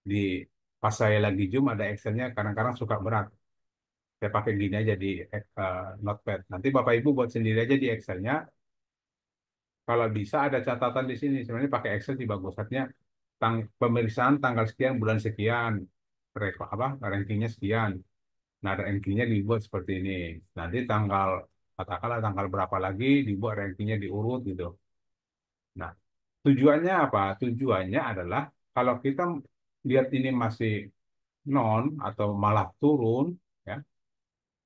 Di Pas saya lagi Zoom ada Excelnya kadang-kadang suka berat. Saya pakai gini aja di Notepad. Nanti Bapak Ibu buat sendiri aja di Excelnya. Kalau bisa ada catatan di sini. Sebenarnya pakai Excel sih bagus. Artinya pemeriksaan tanggal sekian bulan sekian, apa rankingnya sekian. Nah, rankingnya dibuat seperti ini. Nanti katakanlah tanggal berapa lagi dibuat rankingnya diurut gitu. Nah, tujuannya apa? Tujuannya adalah kalau kita lihat ini masih non atau malah turun, ya.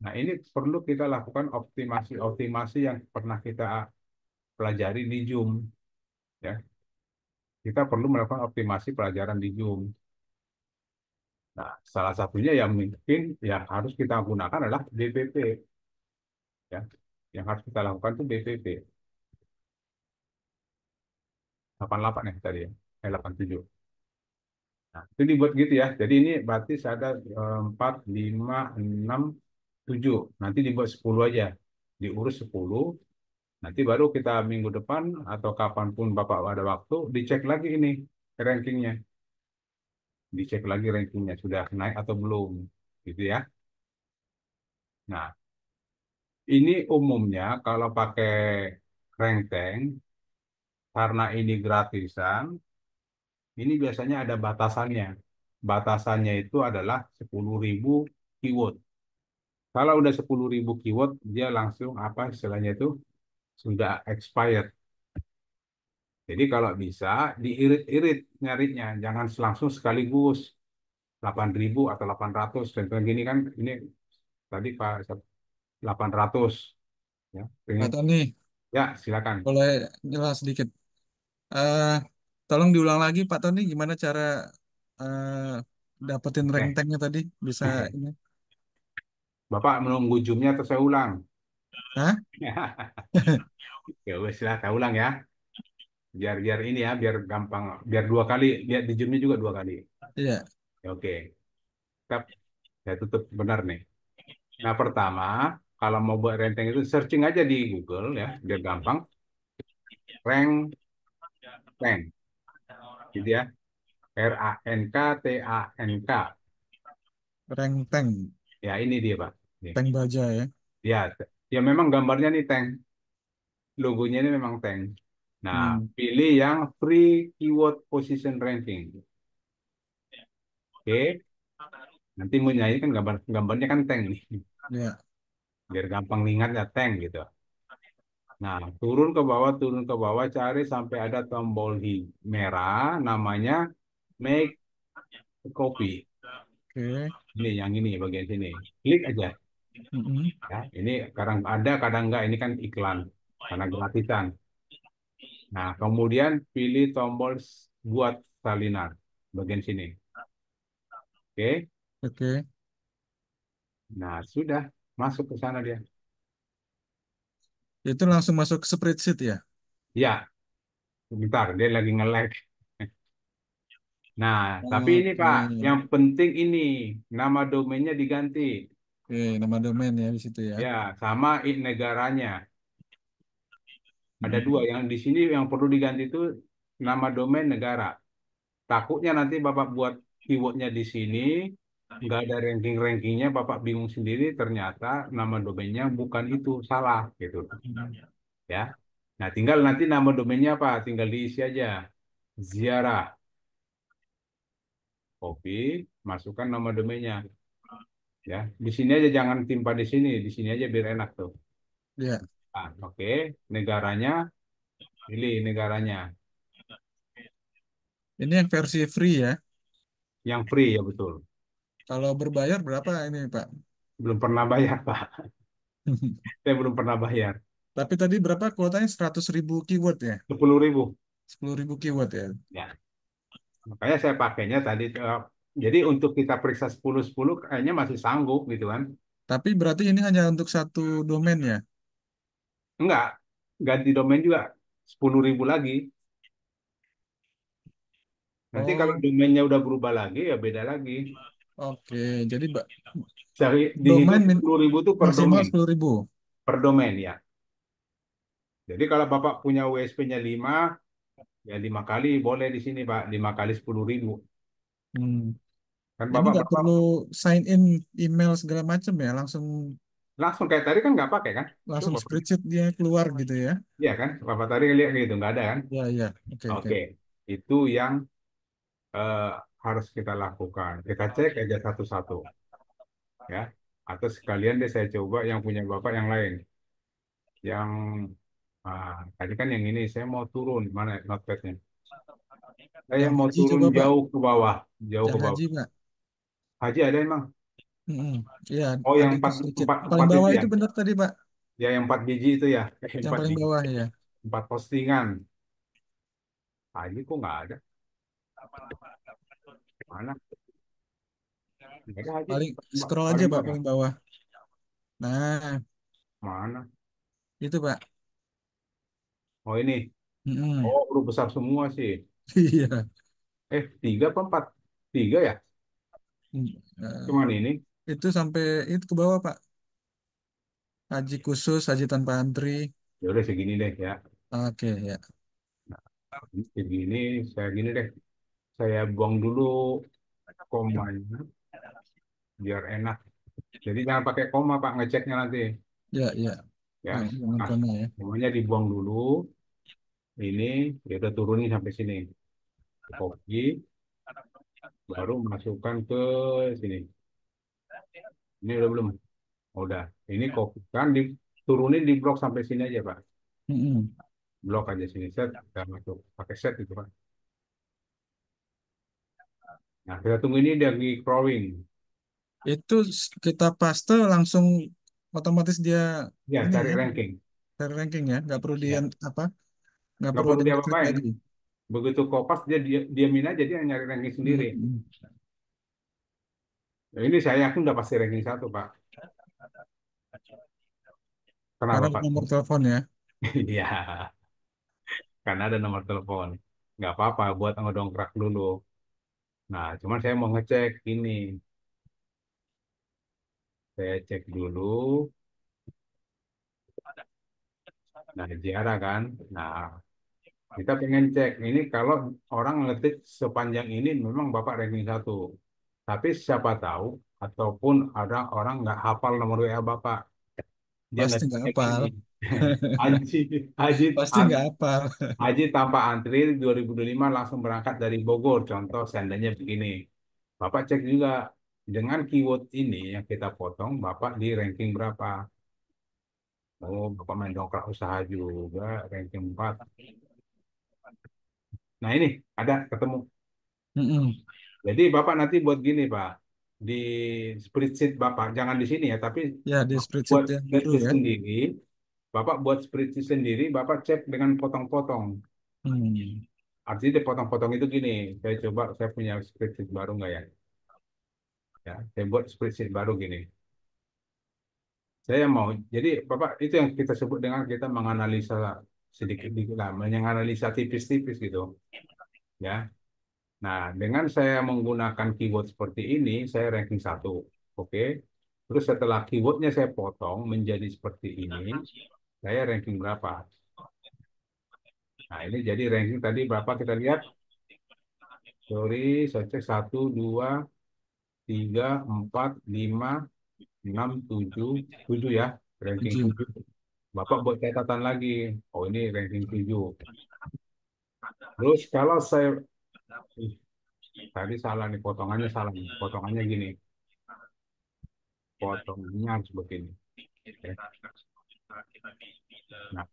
Nah, ini perlu kita lakukan optimasi-optimasi yang pernah kita pelajari di Zoom, ya. Kita perlu melakukan optimasi pelajaran di Zoom. Nah, salah satunya yang mungkin yang harus kita gunakan adalah BPP, ya. Yang harus kita lakukan itu BPP 88 ya tadi ya, 87. Nah, itu dibuat gitu ya. Jadi ini berarti saya ada 4, 5, 6, 7. Nanti dibuat 10 aja. Diurus 10. Nanti baru kita minggu depan atau kapanpun Bapak ada waktu, dicek lagi ini rankingnya. Dicek lagi rankingnya. Sudah naik atau belum. Gitu ya. Nah, ini umumnya kalau pakai rank tank, karena ini gratisan, ini biasanya ada batasannya. Batasannya itu adalah 10.000 keyword. Kalau udah 10.000 keyword, dia langsung apa istilahnya itu sudah expired. Jadi kalau bisa diirit-irit nyarinya, jangan langsung sekaligus 8.000 atau 800. Dan gini kan ini tadi Pak 800 ya. Pak Pengen Tony, ya silakan. boleh jelas sedikit. Eh, Tolong diulang lagi Pak Tony, gimana cara eh, dapetin rank Oke. tanknya tadi? Bisa ini? Bapak menunggu zoomnya atau saya ulang? Hah? Ya wes lah, saya ulang ya. Biar biar ini ya, biar gampang, biar 2 kali, biar di zoomnya juga 2 kali. Iya. Ya, oke. Tap, saya tutup benar nih. Nah, pertama, kalau mau buat renteng itu searching aja di Google ya, biar gampang. Rank tank, gitu ya. RANKTANK. Rank tank, Ya, ini dia, Pak. Nih. tank baja ya. Ya, ya memang gambarnya nih tank. Logonya ini memang tank. Nah, Hmm. pilih yang free keyword position ranking. Oke, nanti mau nyanyi kan gambarnya kan tank nih. Ya. Biar gampang ingat ya tank gitu. Nah, turun ke bawah, cari sampai ada tombol merah, namanya make a copy. Oke. Ini yang ini bagian sini. Klik aja. Mm-mm. Ya, ini kadang ada, kadang enggak. Ini kan iklan karena gratisan. Nah, kemudian pilih tombol buat salinan bagian sini. Oke. Oke. Nah, sudah masuk ke sana dia. Itu langsung masuk ke spreadsheet ya. Ya, sebentar dia lagi nge-lag. Nah, tapi ini Oke. Pak, yang penting ini nama domainnya diganti. Oke, nama domain ya di situ ya. Ya, sama negaranya. Ada dua Mm. yang di sini yang perlu diganti itu nama domain negara. Takutnya nanti Bapak buat keywordnya di sini, nggak ada ranking-rankingnya, Bapak bingung sendiri, ternyata nama domainnya bukan itu, salah gitu. Ya. Nah, tinggal nanti nama domainnya apa? Tinggal diisi aja. Ziarah. Copy, masukkan nama domainnya. Ya, di sini aja jangan timpa di sini. Di sini aja biar enak tuh. Ya, Ah, oke. Negaranya, pilih negaranya. ini yang versi free ya. Yang free ya betul. Kalau berbayar berapa ini, Pak? Belum pernah bayar, Pak. Saya belum pernah bayar. Tapi tadi berapa kuotanya? 100.000 keyword ya? 10.000. 10.000 keyword ya? Ya, makanya saya pakainya tadi. Jadi untuk kita periksa 10-10 kayaknya masih sanggup gitu kan. Tapi berarti ini hanya untuk satu domain ya? Enggak, ganti domain juga 10.000 lagi. Nanti kalau Oh, domainnya udah berubah lagi ya beda lagi. oke. Jadi Dihitung domain 10.000 itu maksimal 10.000. per domain ya. Jadi kalau Bapak punya USP-nya 5, ya 5 kali boleh di sini Pak, 5 kali 10.000. Hmm. Kan Ini Bapak nggak berapa? perlu sign in email segala macam ya, langsung Langsung kayak tadi kan nggak pakai kan? langsung Coba, Pak. spreadsheet dia keluar gitu ya? Iya kan? Bapak tadi lihat gitu, nggak ada kan? Ya, ya. Oke, oke. Oke, itu yang eh, harus kita lakukan. Kita cek aja satu-satu ya. Atau sekalian deh saya coba yang punya Bapak yang lain. Yang tadi kan yang ini saya mau turun mana notepadnya? Saya Yang mau haji turun coba Pak, jauh ke bawah, jauh ke yang bawah. haji Pak. Haji ada emang? Mm-mm. Iya, Oh, yang ada itu empat sedikit. empat Paling empat bawah itu ya? itu benar tadi Pak, Ya yang 4 biji itu ya, yang empat paling biji, bawah ya. 4 postingan. Haji kok nggak ada? Mana? Nggak ada haji. Paling scroll aja Paling Pak, bawah. paling bawah. Nah, Mana? itu Pak. Oh ini. Mm-mm. Oh huruf besar semua sih. Iya. Tiga apa empat? Tiga ya? Mm. Eh, Cuman ini. itu sampai itu ke bawah Pak. Haji khusus, haji tanpa antri. Ya udah segini deh ya. Oke ya. Nah, segini saya gini deh. Saya buang dulu komanya biar enak. Jadi jangan pakai koma Pak ngeceknya nanti Ya, ya. ya. Nah, jangan Nah, koma ya. semuanya dibuang dulu. Ini ya udah turunin sampai sini. Copy, baru masukkan ke sini. Ini udah belum? Oh, udah. Ini copy kan diturunin di blok sampai sini aja Pak. Mm-mm. Blok aja sini set, dan masuk pakai set itu Pak. Nah kita tunggu ini dia lagi crawling. Itu kita paste langsung otomatis dia Ya ini cari ya, ranking. dari ranking ya, nggak perlu di Ya apa, nggak nggak perlu perlu di dia klik apain. lagi. Begitu kopas diamin aja dia nyari ranking sendiri. Mm-mm. Nah, ini saya yakin udah pasti ranking 1 Pak. Karena Kenapa ada Pak? nomor telepon ya. Iya, karena ada nomor telepon. Nggak apa-apa buat ngedongkrak dulu. Nah, cuman saya mau ngecek ini. Saya cek dulu. Nah, ziarah kan. Nah, kita pengen cek ini kalau orang ngetik sepanjang ini memang Bapak ranking 1. Tapi siapa tahu ataupun ada orang nggak hafal nomor WA Bapak. Dia Pasti nggak ngetiknya hafal. gini. Haji, Haji, Pasti nggak hafal. Haji tanpa antri 2025 langsung berangkat dari Bogor. Contoh seandainya begini. Bapak cek juga dengan keyword ini yang kita potong, Bapak di ranking berapa? Oh, Bapak main dongkrak usaha juga, ranking 4. Nah ini ada ketemu. Mm-mm. Jadi Bapak nanti buat gini Pak, di spreadsheet Bapak, jangan di sini ya, tapi Ya di spreadsheet buat yang baru spreadsheet ya. sendiri, Bapak buat spreadsheet sendiri, Bapak cek dengan potong-potong. Hmm. Artinya di potong-potong itu gini, saya coba, saya punya spreadsheet baru nggak ya? Ya, saya buat spreadsheet baru gini. Saya mau, jadi Bapak itu yang kita sebut dengan kita menganalisa sedikit-sedikit lah, menganalisa tipis-tipis gitu. Ya, nah, dengan saya menggunakan keyword seperti ini, saya ranking 1. Oke. Terus setelah keywordnya saya potong menjadi seperti ini, saya ranking berapa? Nah, ini jadi ranking tadi berapa kita lihat? Sorry, saya cek 1, 2, 3, 4, 5, 6, 7, 7 ya. Ranking 7. 7. Bapak buat catatan lagi. Oh, ini ranking 7. Terus kalau saya, ih, tadi salah nih, potongannya salah nih. Potongannya gini, potongnya harus begini. Oke. Nah,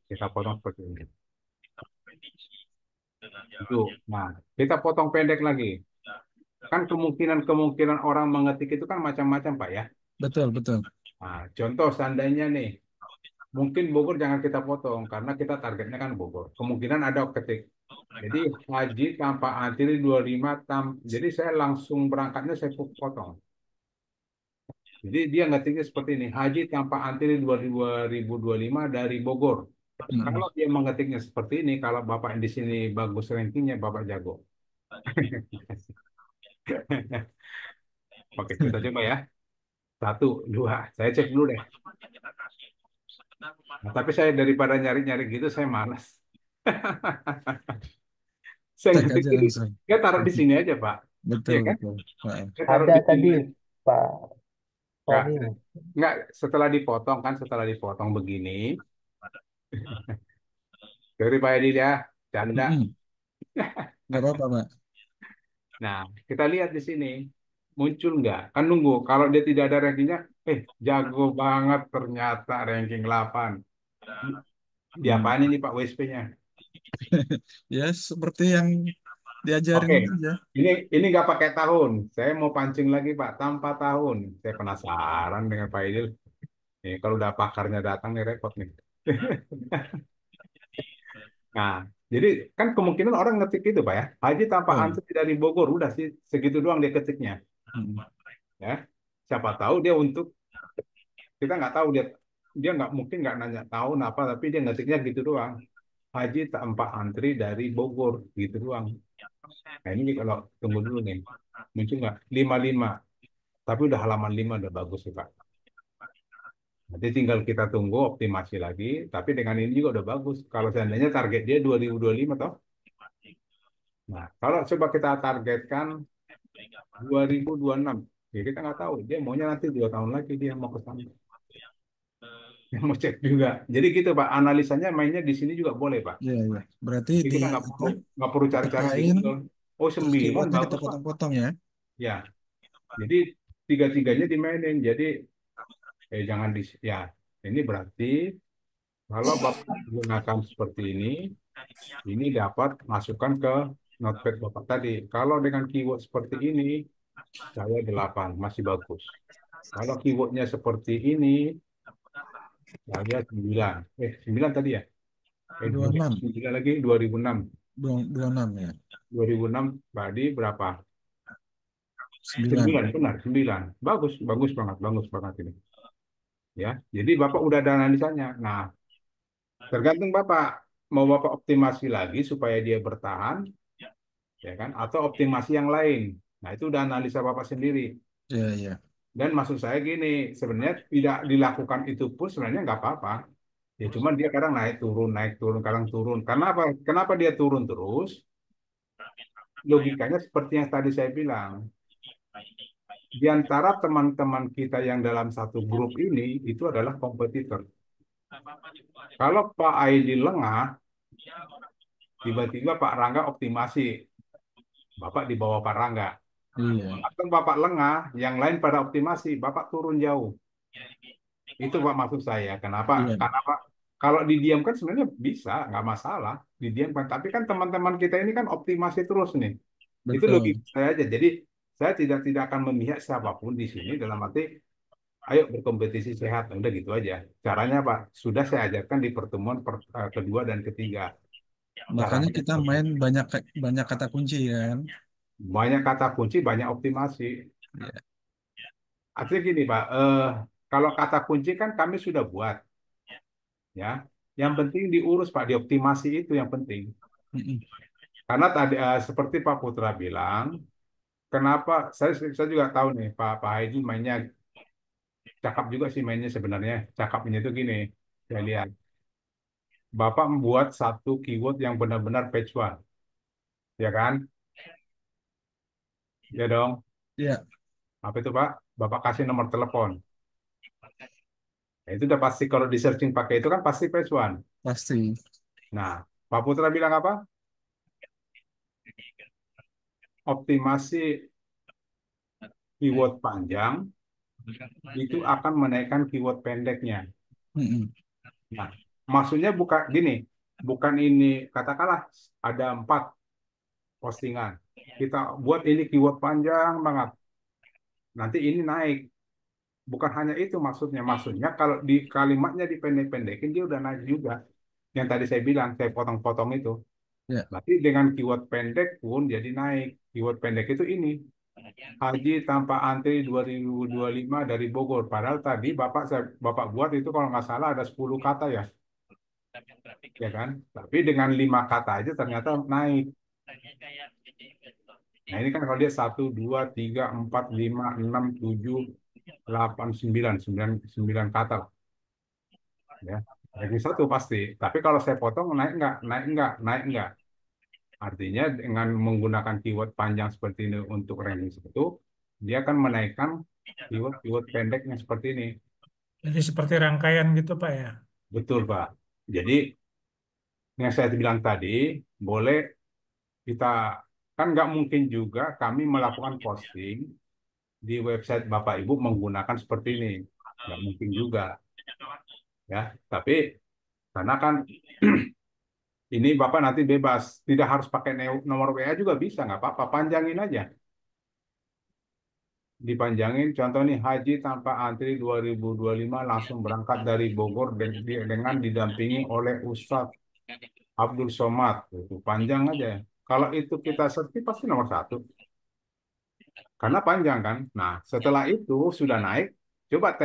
kita potong seperti ini. Itu. Nah, kita potong pendek lagi. Kan kemungkinan orang mengetik itu kan macam-macam, Pak ya. Betul, betul. Nah, contoh seandainya nih, mungkin Bogor jangan kita potong karena kita targetnya kan Bogor. Kemungkinan ada ketik. Jadi haji tanpa antri 25 jadi saya langsung berangkatnya saya potong. Jadi dia ngetiknya seperti ini, haji tanpa antri 2025 dari Bogor. Mm-mm. Kalau dia mengetiknya seperti ini, kalau Bapak di sini bagus rankingnya, Bapak jago. Oke, kita coba ya. Satu, dua. Saya cek dulu deh. Nah, tapi saya daripada nyari-nyari gitu, saya malas. Saya Cek ngetik aja ini, langsung. saya taruh di sini aja, Pak. Iya Betul, kan? betul. Heeh. Saya taruh Ada di sini. tadi Pak Nggak, Rohim. nggak, setelah dipotong kan, setelah dipotong begini, dari Pak Edi ya, canda. Mm-mm. Nggak apa-apa, Pak. Nah, kita lihat di sini, muncul nggak? Kan nunggu, kalau dia tidak ada rankingnya, jago banget ternyata ranking 8. Diapain ini Pak WSP-nya? Ya, seperti yang diajarin Oke, aja. ini nggak pakai tahun. Saya mau pancing lagi Pak, tanpa tahun. Saya penasaran dengan Pak Idil. Nih, kalau udah pakarnya datang nih repot nih. Nah, jadi kan kemungkinan orang ngetik itu Pak ya. Haji tanpa Betul. antri dari Bogor, udah sih segitu doang dia ketiknya. Mm. Ya, siapa tahu dia untuk kita nggak tahu dia nggak mungkin nggak nanya tahun apa, tapi dia ngetiknya gitu doang. Haji tanpa antri dari Bogor gitu doang. Nah ini kalau tunggu dulu nih, muncul nggak 55, tapi udah halaman 5 udah bagus sih Pak. Nanti tinggal kita tunggu optimasi lagi, tapi dengan ini juga udah bagus. Kalau seandainya target dia 2025 toh. Nah, kalau coba kita targetkan 2026, ya kita nggak tahu. Dia maunya nanti 2 tahun lagi dia mau ke sana. Dia mau cek juga. Jadi gitu Pak, analisanya mainnya di sini juga boleh Pak. Iya, iya. Berarti Jadi di kita apa, nggak perlu cari-cari di petain, Google. Oh terus 9 keywordnya kita bagus Pak. potong-potong ya. Ya, jadi tiga-tiganya dimainin. Jadi jangan ya ini berarti kalau Bapak gunakan seperti ini dapat masukkan ke notepad Bapak tadi. Kalau dengan keyword seperti ini, saya 8, masih bagus. Kalau keywordnya seperti ini, saya 9. 9 tadi ya? 26, 9 lagi 2006. 26 ya. 2006 tadi berapa? 9. 9, benar, 9. Bagus, bagus banget ini. Ya, jadi Bapak udah ada analisanya. Nah, tergantung Bapak mau Bapak optimasi lagi supaya dia bertahan, ya kan? Atau optimasi yang lain. Nah, itu udah analisa Bapak sendiri. Iya, iya. Dan maksud saya gini, sebenarnya tidak dilakukan itu pun sebenarnya nggak apa-apa. Ya cuman dia kadang naik turun, kadang turun. Karena apa? Kenapa dia turun terus? Logikanya seperti yang tadi saya bilang. Di antara teman-teman kita yang dalam satu grup ini, itu adalah kompetitor. Kalau Pak Aidi lengah, tiba-tiba Pak Rangga optimasi. Bapak di bawah Pak Rangga. Iya, Atau Bapak lengah, yang lain pada optimasi, Bapak turun jauh. Itu Pak maksud saya. Kenapa? iya. Karena Pak, kalau didiamkan sebenarnya bisa, nggak masalah. Didiamkan. Tapi kan teman-teman kita ini kan optimasi terus nih. Itu Betul. logika saya aja. Jadi saya tidak akan memihak siapapun di sini dalam arti ayo berkompetisi sehat. Udah gitu aja. Caranya Pak, sudah saya ajarkan di pertemuan kedua dan ketiga. Makanya Caranya kita main banyak banyak kata kunci kan. banyak kata kunci, banyak optimasi. Iya. Artinya gini Pak, kalau kata kunci kan kami sudah buat, ya. Yang penting diurus Pak, dioptimasi itu yang penting. Mm-mm. Karena tadi seperti Pak Putra bilang, kenapa saya juga tahu nih Pak Haji mainnya cakap juga sih mainnya sebenarnya. Cakapnya itu gini, saya lihat. Bapak membuat satu keyword yang benar-benar page one, ya kan? Ya dong. Iya, Apa itu Pak? Bapak kasih nomor telepon. Nah, itu udah pasti kalau di searching pakai itu kan pasti page one. Pasti. Nah, Pak Putra bilang apa? Optimasi keyword panjang itu akan menaikkan keyword pendeknya. Mm-mm. Nah, maksudnya bukan gini, bukan ini katakanlah ada 4 postingan. Kita buat ini keyword panjang banget. Nanti ini naik. Bukan hanya itu maksudnya. Maksudnya kalau di kalimatnya dipendek-pendekin dia udah naik juga. Yang tadi saya bilang, saya potong-potong itu. Ya. Berarti dengan keyword pendek pun jadi naik. Keyword pendek itu ini. Haji tanpa antri 2025 dari Bogor. Padahal tadi Bapak buat itu kalau nggak salah ada 10 kata ya. Ya kan? Tapi dengan 5 kata aja ternyata naik. Nah ini kan kalau dia 1, 2, 3, 4, 5, 6, 7, 8, 9 kata lah. Ya. Ranking 1 pasti. Tapi kalau saya potong naik nggak? Naik nggak? Naik nggak? Artinya dengan menggunakan keyword panjang seperti ini untuk ranking 1, dia akan menaikkan keyword pendeknya seperti ini. Jadi seperti rangkaian gitu Pak ya. Betul, Pak. Jadi yang saya bilang tadi, boleh kita, kan nggak mungkin juga kami melakukan posting di website Bapak Ibu menggunakan seperti ini. Nggak mungkin juga. Ya, tapi karena kan ini Bapak nanti bebas. Tidak harus pakai nomor WA juga bisa, nggak apa-apa. Panjangin aja. Dipanjangin, contoh nih, haji tanpa antri 2025 langsung berangkat dari Bogor dengan didampingi oleh Ustadz Abdul Somad. Itu panjang aja. Kalau itu kita search pasti nomor 1. Karena panjang kan. Nah, setelah itu sudah naik, coba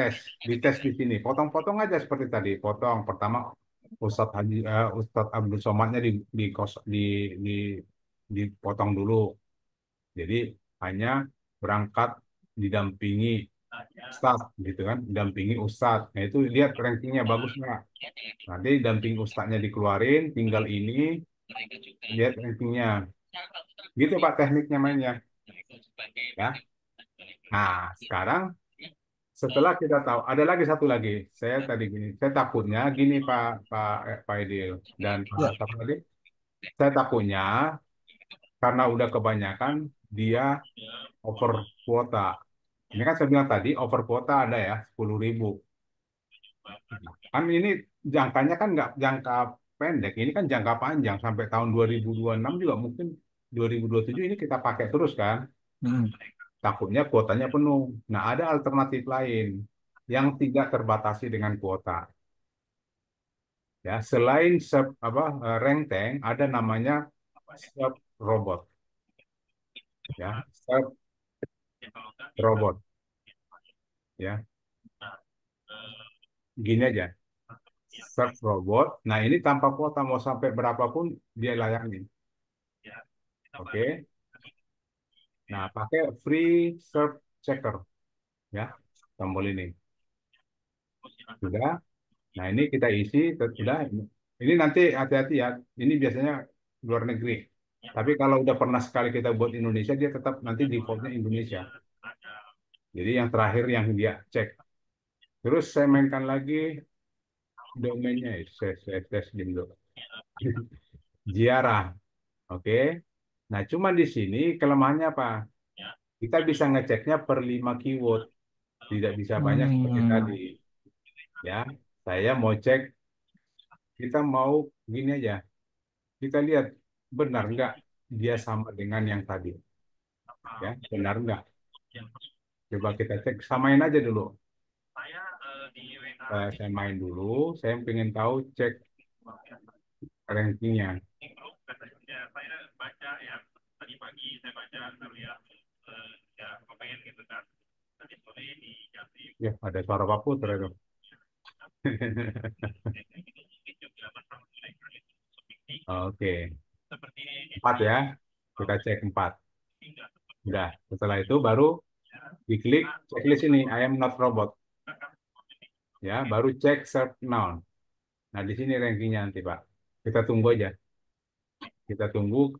dites di sini. Potong-potong aja seperti tadi. Potong pertama Ustadz Abdul Somadnya di, di dipotong dulu. Jadi hanya berangkat didampingi Ustadz gitu kan, didampingi Ustadz. Nah itu lihat rankingnya bagus nggak? Nanti damping Ustadznya dikeluarin, tinggal ini lihat rankingnya. Gitu Pak tekniknya mainnya. Ya. Nah sekarang setelah kita tahu, ada lagi satu lagi. Saya tadi gini, saya takutnya gini Pak Edil dan Pak Ya. siapa tadi. Saya takutnya karena udah kebanyakan dia over kuota. Ini kan saya bilang tadi over kuota ada ya 10.000. Kan ini jangkanya kan nggak jangka pendek, ini kan jangka panjang sampai tahun 2026 juga mungkin 2027 ini kita pakai terus kan. Mm. Takutnya kuotanya penuh. Nah, ada alternatif lain yang tidak terbatasi dengan kuota. Ya, selain rank tank ada namanya sub robot ya, sub robot ya. Gini aja, sub robot. Nah, ini tanpa kuota mau sampai berapapun dia layani. Oke. Nah, pakai free search checker ya, tombol ini. Sudah. Nah, ini kita isi sudah. Ini nanti hati-hati ya. Ini biasanya luar negeri. Tapi kalau udah pernah sekali kita buat Indonesia, dia tetap nanti defaultnya Indonesia. Jadi yang terakhir yang dia cek. Terus saya mainkan lagi domainnya. Saya tes dulu. Ziarah. Oke. Nah, cuma di sini kelemahannya apa? Kita bisa ngeceknya per 5 keyword. Tidak bisa banyak seperti tadi. Ya, saya mau cek, kita mau gini aja. Kita lihat benar nggak dia sama dengan yang tadi. Ya, benar nggak? Coba kita cek, samain aja dulu. Saya main dulu, saya pengen tahu cek rankingnya. Ya, ada suara Pak Putra itu. Oke, 4 ya. Kita cek 4. Udah, setelah itu baru diklik checklist ini, I am not robot. Ya, baru cek search noun. Nah, di sini rankingnya nanti, Pak. Kita tunggu aja. Kita tunggu.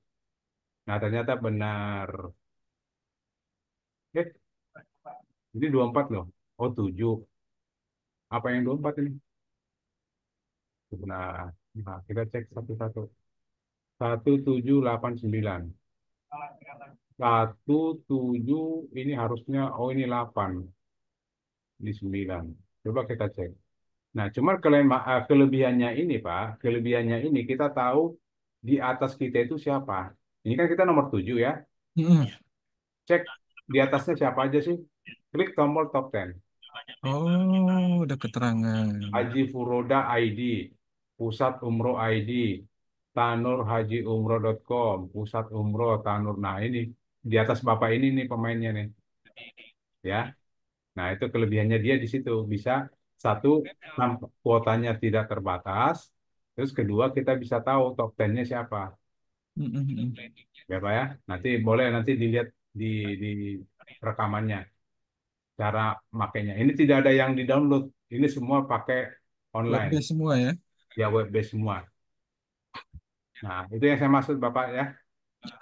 Nah, ternyata benar. Eh, ini 24 loh. Oh, 7. Apa yang 24 ini? Nah, nah, kita cek satu-satu. 1789. 17 ini harusnya, oh ini 8 di 9. Coba kita cek. Nah, cuma kelebihannya ini, Pak, kelebihannya ini kita tahu di atas kita itu siapa. Ini kan kita nomor 7 ya. Mm-mm. Cek di atasnya siapa aja sih. Klik tombol top 10. Oh, udah keterangan. Haji Furoda ID, Pusat Umroh ID, tanurhajiumroh.com, Pusat Umroh Tanur. Nah, ini di atas Bapak ini nih pemainnya nih, ya. Nah, itu kelebihannya dia di situ. Bisa satu, kuotanya tidak terbatas. Terus kedua, kita bisa tahu top 10-nya siapa. Mm-mm. Ya, Pak ya. Nanti boleh nanti dilihat di rekamannya cara makainya. Ini tidak ada yang di-download. Ini semua pakai Web online. based semua ya. Ya, web based semua. Nah, itu yang saya maksud Bapak ya.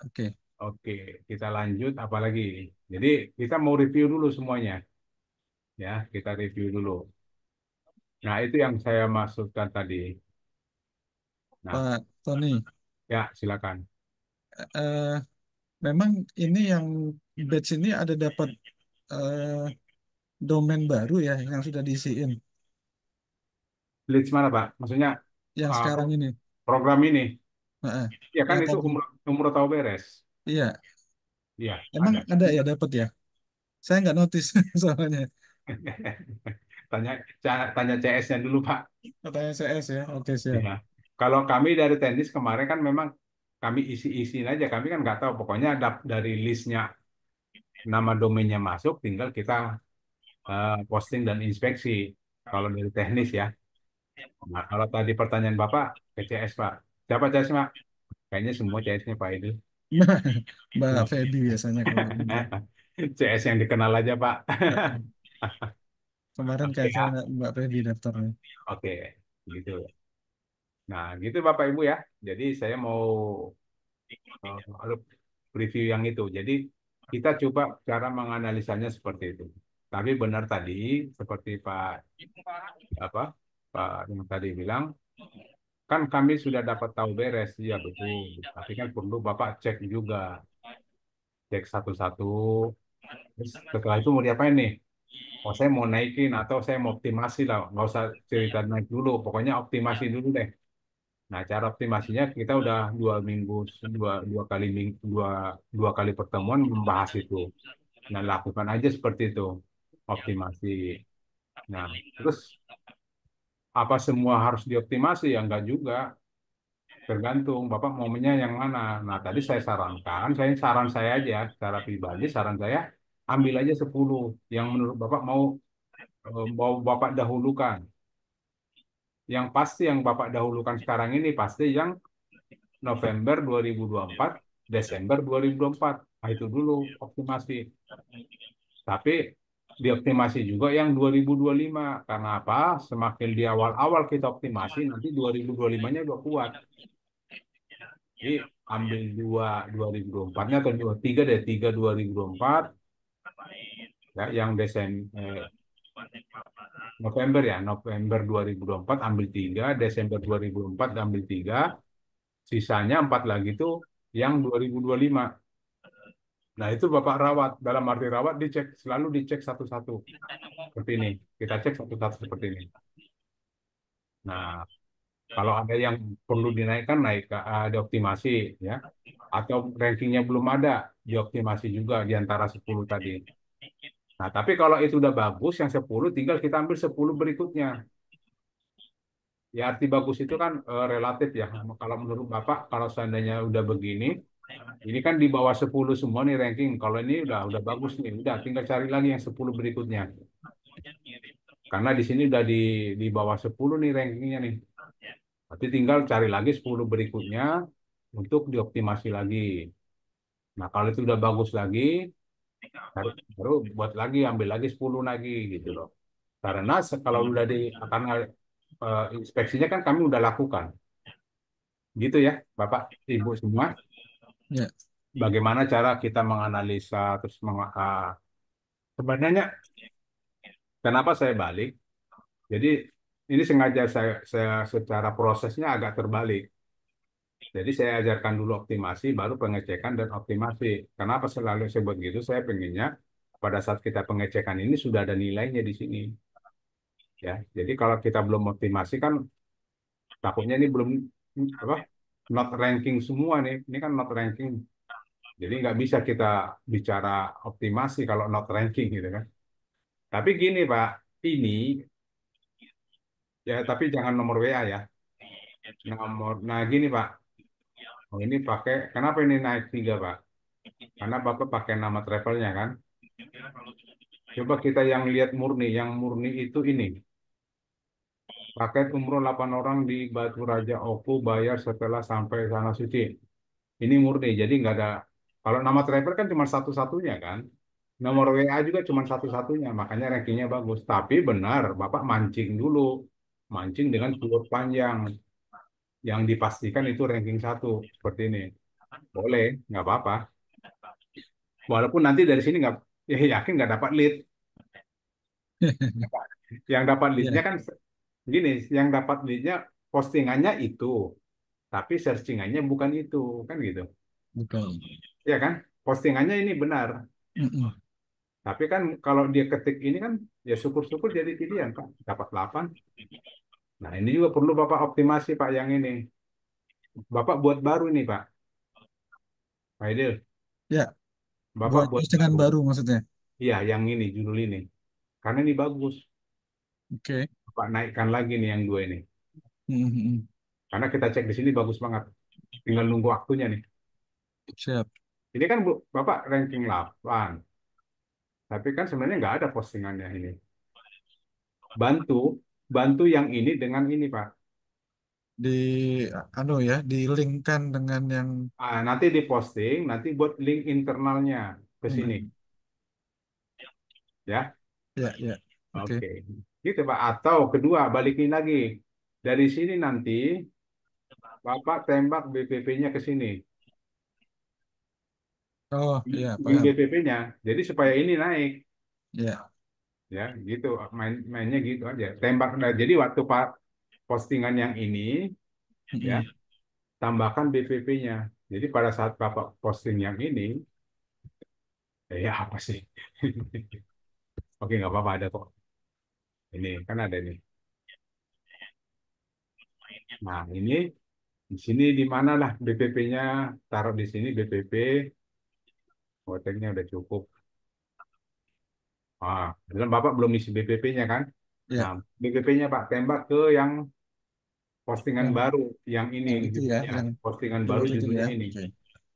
Oke. Oke, kita lanjut apalagi. Jadi, kita mau review dulu semuanya. Ya, kita review dulu. Nah, itu yang saya maksudkan tadi. Nah, Pak Tony, ya, silakan. eh, memang ini yang batch ini ada dapat eh, domain baru ya yang sudah diisiin. Leads mana, Pak? Maksudnya Yang uh, sekarang ini. program ini. Heeh. Ya kan Yang itu tadi. umroh, umroh tahu beres. Iya. Iya, Emang ada. ada ya dapat ya? Saya nggak notice soalnya. Tanya tanya CS-nya dulu, Pak. Katanya CS ya. Oke siap. Ya. Kalau kami dari teknis kemarin kan memang kami isi-isiin aja. Kami kan nggak tahu. Pokoknya dari listnya nama domainnya masuk, tinggal kita posting dan inspeksi. Kalau dari teknis ya. Nah, kalau tadi pertanyaan Bapak ke CS, Pak. Siapa CS, Pak? Kayaknya semua CS-nya Pak itu. Mbak Feby biasanya kalau gitu. CS yang dikenal aja, Pak. Kemarin Oke kayaknya ya. Mbak Feby daftarnya. Oke, gitu. Nah, gitu Bapak Ibu ya. Jadi saya mau review yang itu. Jadi kita coba cara menganalisanya seperti itu. Tapi benar tadi seperti apa Pak yang tadi bilang, kan kami sudah dapat tahu beres, ya betul. Tapi kan perlu Bapak cek juga, cek satu-satu. Terus setelah itu mau diapain nih? Oh, saya mau naikin atau saya mau optimasi lah. Nggak usah cerita naik dulu. Pokoknya optimasi dulu deh. Nah, cara optimasinya kita udah 2 minggu, dua kali dua kali pertemuan membahas itu. Nah, lakukan aja seperti itu, optimasi. Nah, terus apa semua harus dioptimasi? Ya enggak juga, tergantung Bapak maunya yang mana. Nah, tadi saya sarankan, saran saya aja, secara pribadi, saran saya ambil aja 10 yang menurut Bapak mau Bapak dahulukan. Yang pasti yang Bapak dahulukan sekarang ini pasti yang November 2024, Desember 2024. Nah, itu dulu optimasi. Tapi dioptimasi juga yang 2025. Karena apa? Semakin di awal-awal kita optimasi, nanti 2025-nya udah kuat. Jadi ambil 2024-nya atau 23 deh, 3 2024, ya, yang November ya, November 2024 ambil 3, Desember 2024 ambil 3, sisanya 4 lagi tuh yang 2025. Nah, itu Bapak rawat. Dalam arti rawat, selalu dicek satu-satu. Seperti ini. Kita cek satu-satu seperti ini. Nah, kalau ada yang perlu dinaikkan, dioptimasi. Ya. Atau rankingnya belum ada, dioptimasi juga di antara 10 tadi. Nah, tapi kalau itu udah bagus, yang 10 tinggal kita ambil 10 berikutnya. Ya, arti bagus itu kan relatif ya. Kalau menurut Bapak, kalau seandainya udah begini, ini kan di bawah 10 semua nih ranking. Kalau ini udah bagus nih, udah tinggal cari lagi yang 10 berikutnya. Karena di sini udah di bawah 10 nih rankingnya nih. Berarti tinggal cari lagi 10 berikutnya untuk dioptimasi lagi. Nah, kalau itu udah bagus lagi, baru buat lagi, ambil lagi 10 lagi gitu loh. Karena kalau udah karena inspeksinya kan kami udah lakukan. Gitu ya, Bapak, Ibu semua. Ya. Bagaimana cara kita menganalisa sebenarnya kenapa saya balik? Jadi ini sengaja saya secara prosesnya agak terbalik. Jadi saya ajarkan dulu optimasi, baru pengecekan dan optimasi. Kenapa selalu saya buat gitu? Saya pengennya pada saat kita pengecekan ini sudah ada nilainya di sini. Ya, jadi kalau kita belum optimasi kan takutnya ini belum apa not ranking semua nih. Ini kan not ranking. Jadi nggak bisa kita bicara optimasi kalau not ranking gitu kan. Tapi gini Pak, ini ya tapi jangan nomor WA ya. Nah gini Pak, oh, ini pakai kenapa ini naik 3 Pak? Karena Bapak pakai nama travelnya kan. Coba kita yang lihat murni, yang murni itu ini. Paket umroh 8 orang di Batu Raja Oku bayar setelah sampai sana suci. Ini murni, jadi nggak ada. Kalau nama travel kan cuma satu-satunya kan. Nomor WA juga cuma satu-satunya, makanya rankingnya bagus. Tapi benar, Bapak mancing dulu. Mancing dengan keyword panjang. Yang dipastikan itu ranking satu. Seperti ini. Boleh, nggak apa-apa. Walaupun nanti dari sini nggak, ya yakin nggak dapat lead. Yang dapat leadnya Ya, kan gini, yang dapat leadnya postingannya itu. Tapi searchingannya bukan itu. Kan gitu. betul. Ya kan? Postingannya ini benar. Mm-mm. Tapi kan kalau dia ketik ini kan ya syukur-syukur jadi pilihan Pak. Dapat 8. Nah ini juga perlu Bapak optimasi Pak yang ini. Bapak buat baru nih Pak. Pak Aidil. Ya, Bapak buat buat postingan baru. baru maksudnya. Iya yang ini judul ini. Karena ini bagus. Oke. Bapak naikkan lagi nih yang 2 ini. Mm-mm. Karena kita cek di sini bagus banget. Tinggal nunggu waktunya nih. Siap. Ini kan Bapak ranking 8. Tapi kan sebenarnya nggak ada postingannya ini. Bantu, bantu yang ini dengan ini Pak. Di anu ya, dilinkkan dengan yang Nanti diposting, nanti buat link internalnya ke sini. mm, Ya, ya, ya. Oke. oke. Gitu Pak. Atau kedua, balikin lagi. Dari sini nanti Bapak tembak BPP-nya ke sini. Oh, ya, Link paham. BPP-nya. Jadi supaya ini naik. Ya. Ya, gitu. Mainnya gitu aja. Tembak. Nah, jadi waktu Pak postingan yang ini, ya, Mm-mm. tambahkan BPP-nya. Jadi pada saat Bapak posting yang ini, ya apa sih? Oke, nggak apa-apa ada kok. Ini kan ada nih. Nah, ini di sini di mana lah BPP-nya, taruh di sini BPP, kontennya udah cukup. Dalam Bapak belum isi BPP-nya kan? Ya, Nah, BPP-nya Pak tembak ke yang postingan yang baru, yang ini yang itu ya, judulnya, yang postingan di baru waktu itu judulnya ya. ini. Oke.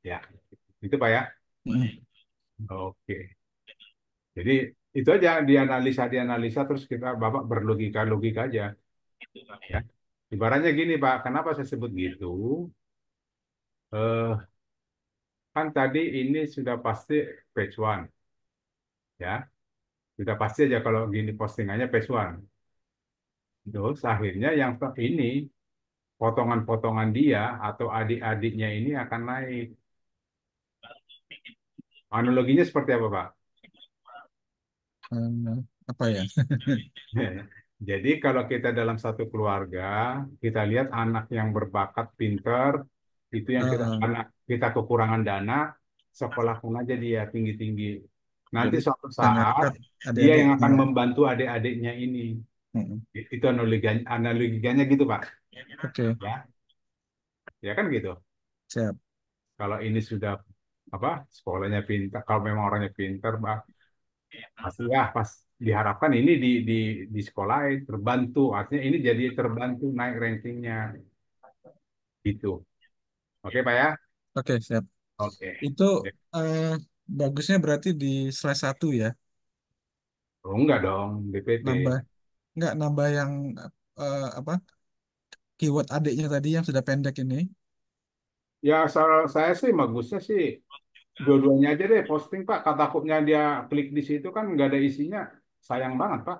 Ya, itu Pak ya. Mm. Oke. Jadi itu aja dianalisa dianalisa terus kita Bapak berlogika logika aja. Ya. Ibaratnya gini Pak, kenapa saya sebut gitu? Eh, kan tadi ini sudah pasti page one, ya. Sudah pasti aja kalau gini postingannya page one. Terus akhirnya yang ini potongan-potongan dia atau adik-adiknya ini akan naik. Analoginya seperti apa, Pak? Apa ya? Jadi kalau kita dalam satu keluarga, kita lihat anak yang berbakat, pinter, itu yang kita Eh, anak kita kekurangan dana, sekolahkan aja dia tinggi-tinggi. Nanti jadi suatu kita saat ngangkat dia yang akan adik-adiknya. membantu adik-adiknya ini. Mm-mm. Itu analoginya gitu, Pak. Oke, Ya, ya kan gitu. siap. Kalau ini sudah apa sekolahnya pintar, kalau memang orangnya pintar, pasti ya pas diharapkan ini di sekolah terbantu, artinya ini jadi terbantu naik rankingnya gitu. Oke Pak ya? Oke, siap. Oke. Itu eh, bagusnya berarti di slash satu ya. Oh, enggak dong, DPP. Nambah, nggak nambah yang apa keyword adiknya tadi yang sudah pendek ini. Ya saya sih bagusnya sih dua-duanya aja deh posting Pak. Takutnya dia klik di situ kan nggak ada isinya, sayang banget Pak.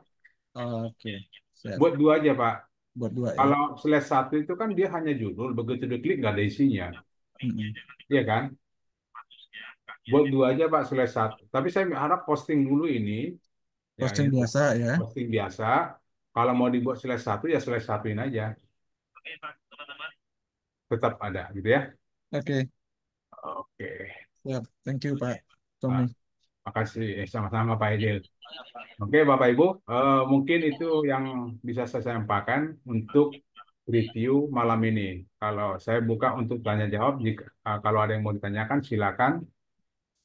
Oke, siap. Buat dua aja Pak. Buat dua ya. Kalau slash satu itu kan dia hanya judul, begitu diklik nggak ada isinya, Mm-mm. iya kan? Buat dua aja Pak slash satu. Tapi saya harap posting dulu ini, ya Posting ini biasa ya. posting biasa. Kalau mau dibuat slide satu ya slide satuin aja, tetap ada gitu ya. Oke, Oke, siap. Thank you Pak Pak. Tommy. Makasih. Sama-sama Pak Edil. Oke, Bapak Ibu, mungkin itu yang bisa saya sampaikan untuk review malam ini. Kalau saya buka untuk tanya jawab, jika kalau ada yang mau ditanyakan, silakan.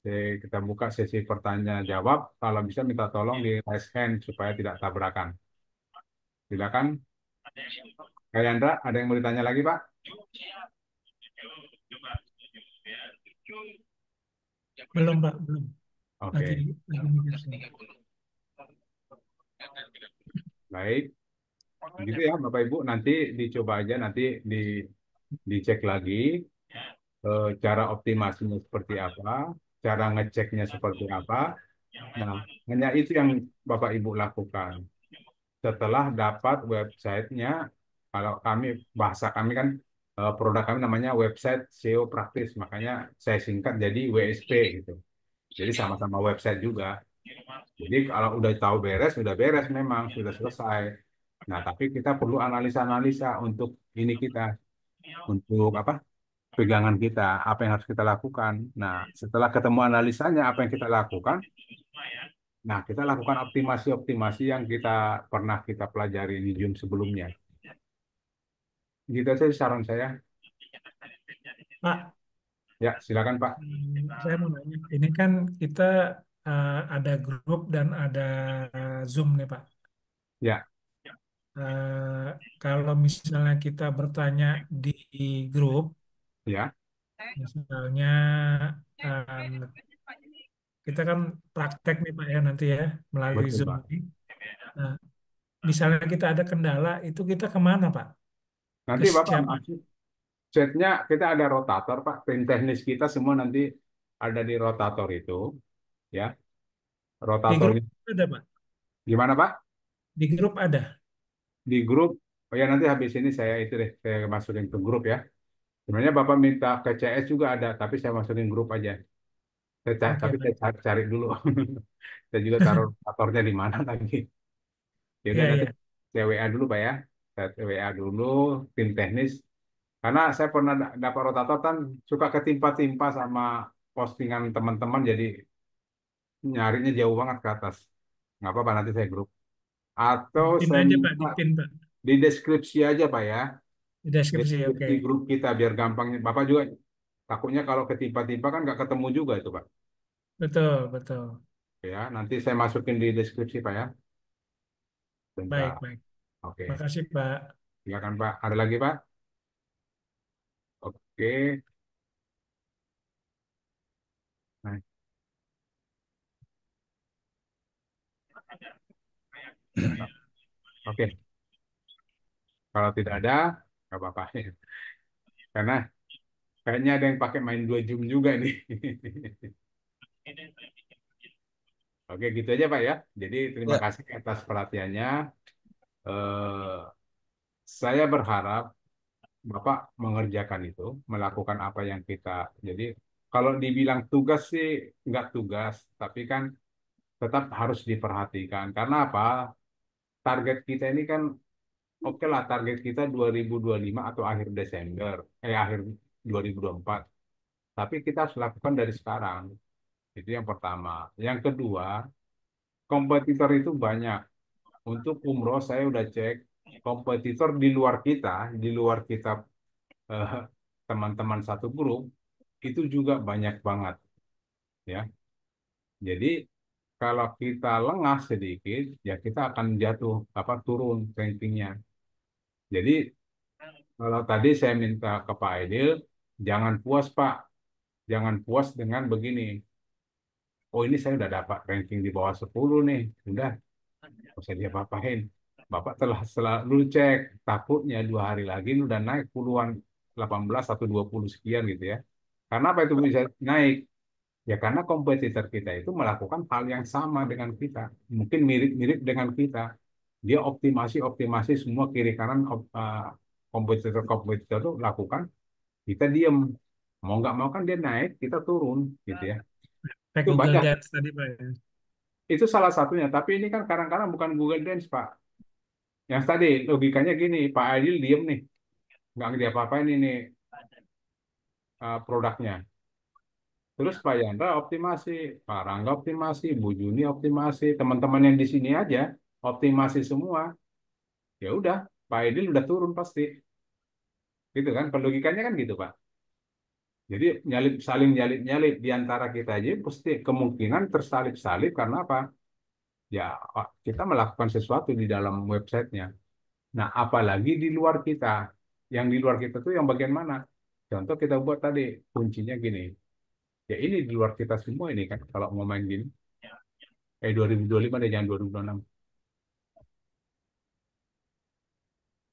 Kita buka sesi pertanyaan jawab. Kalau bisa minta tolong di raise hand supaya tidak tabrakan. Silakan. Kak Yandra, ada yang mau ditanya lagi, Pak? Belum, Pak, belum. Lagi, Oke, lagi mikir saya. baik. Gitu ya, Bapak Ibu. Nanti dicoba aja, nanti dicek lagi cara optimasinya seperti apa, cara ngeceknya seperti apa. Nah, hanya itu yang Bapak Ibu lakukan. Setelah dapat websitenya, kalau kami, bahasa kami kan, produk kami namanya website SEO praktis, makanya saya singkat jadi WSP gitu. Jadi sama-sama website juga. Jadi kalau udah beres memang, sudah selesai. Nah, tapi kita perlu analisa-analisa untuk ini kita, untuk apa? Pegangan kita, apa yang harus kita lakukan. Nah, setelah ketemu analisanya, apa yang kita lakukan, nah kita lakukan optimasi-optimasi yang pernah kita pelajari di Zoom sebelumnya. Gitu saja saran saya. Pak, Ya, silakan Pak. saya mau nanya, ini kan kita ada grup dan ada Zoom nih, Pak. Ya, Eh, Kalau misalnya kita bertanya di grup, ya, misalnya eh, kita kan praktek nih Pak ya nanti ya melalui betul Zoom Pak. ini. Nah, misalnya kita ada kendala, itu kita kemana Pak? Ke Nanti Bapak siapa? masuk chatnya, kita ada rotator Pak. Tim teknis kita semua nanti ada di rotator itu. Ya, Di grup rotatornya ada Pak? gimana Pak? Di grup ada? Di grup. Oh ya, nanti habis ini saya masukin ke grup ya. Sebenarnya Bapak minta ke CS juga ada, tapi saya masukin grup aja. Oke Tapi saya baik. cari dulu. Saya juga taruh rotatornya di mana lagi. Ya udah, Iya nanti iya. saya WA dulu Pak ya. Saya WA dulu tim teknis. Karena saya pernah dapat rotator kan suka ketimpa-timpa sama postingan teman-teman, jadi nyarinya jauh banget ke atas. Nggak apa-apa, nanti saya grup. Atau Pin saya aja Pak, di minta pin Pak. di deskripsi aja Pak ya. Di deskripsi, oke. Deskripsi grup kita biar gampangnya. Bapak juga takutnya kalau ketimpa-timpa kan nggak ketemu juga itu Pak. Betul, betul. Ya, nanti saya masukin di deskripsi Pak ya. Baik, Bentar. baik. Oke, Makasih Pak. silakan Pak. Ada lagi Pak? Oke. Nah, oke. Kalau tidak ada, nggak apa-apa. Karena kayaknya ada yang pakai main 2 jam juga nih. Oke, gitu aja Pak ya. Jadi terima Ya, kasih atas perhatiannya. Eh, saya berharap Bapak mengerjakan itu, melakukan apa yang kita. Jadi kalau dibilang tugas sih nggak tugas, tapi kan tetap harus diperhatikan. Karena apa? Target kita ini kan oke lah, target kita 2025 atau akhir Desember, akhir 2024. Tapi kita harus lakukan dari sekarang. Itu yang pertama. Yang kedua, kompetitor itu banyak. Untuk umroh saya udah cek, kompetitor di luar kita eh, teman-teman satu grup itu juga banyak banget ya. Jadi kalau kita lengah sedikit ya kita akan jatuh apa turun rankingnya. Jadi kalau tadi saya minta ke Pak Aidil, jangan puas Pak, jangan puas dengan begini. Oh ini saya udah dapat ranking di bawah 10 nih, udah nggak usah dia apain. Bapak telah selalu cek, takutnya 2 hari lagi ini udah naik puluhan, 18 atau 20 sekian gitu ya. Karena apa itu bisa naik? Ya karena kompetitor kita itu melakukan hal yang sama dengan kita. Mungkin mirip-mirip dengan kita. Dia optimasi semua kiri kanan kompetitor-kompetitor itu lakukan, kita diem. Mau nggak mau kan dia naik, kita turun gitu ya. Pakai Itu Google banyak. Dance tadi Pak ya. Itu salah satunya. Tapi ini kan kadang-kadang bukan Google Dance, Pak. Yang tadi logikanya gini, Pak Adil diem nih, nggak diapa-apain ini produknya. Terus Pak Yandra optimasi, Pak Rangga optimasi, Bu Juni optimasi, teman-teman yang di sini aja optimasi semua. Ya udah, Pak Adil udah turun pasti, gitu kan? Logikanya kan gitu, Pak. Jadi saling nyalip-nyalip di antara kita aja pasti kemungkinan tersalip-salip karena apa? Ya, kita melakukan sesuatu di dalam websitenya. Nah, apalagi di luar kita. Yang di luar kita tuh yang bagian mana? Contoh kita buat tadi, kuncinya gini. Ya ini di luar kita semua ini kan, kalau mau main gini. 2025 deh, jangan 2026.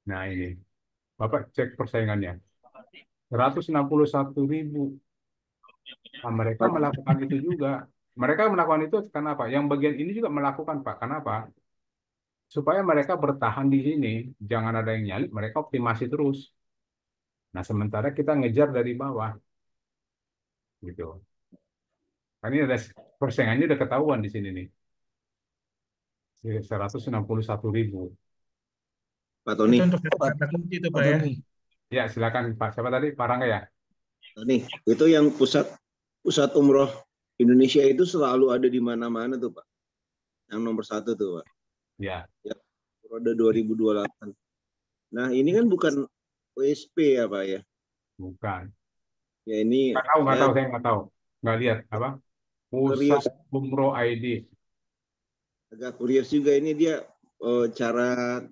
Nah ini, Bapak cek persaingannya. 161.000. Nah, mereka Pak, melakukan itu juga. Mereka melakukan itu karena apa? Yang bagian ini juga melakukan, Pak. Kenapa? Supaya mereka bertahan di sini, jangan ada yang nyalip, mereka optimasi terus. Nah, sementara kita ngejar dari bawah, gitu. Kan ini ada persaingannya udah ketahuan di sini nih, 161.000. Pak Itu Tony, untuk Pak, kata kunci itu Pak Pak ya. Doni. Ya, silakan Pak. Siapa tadi? Pak Rangga ya? Tony, itu yang pusat pusat umroh Indonesia itu selalu ada di mana-mana tuh Pak. Yang nomor satu tuh Pak. Ya, Ya, roda 2028. Nah ini kan bukan OSP ya Pak ya. bukan. Ya ini Nggak saya tahu, saya nggak tahu. Nggak lihat apa? Pusat curious, Umroh ID. agak curious juga ini dia cara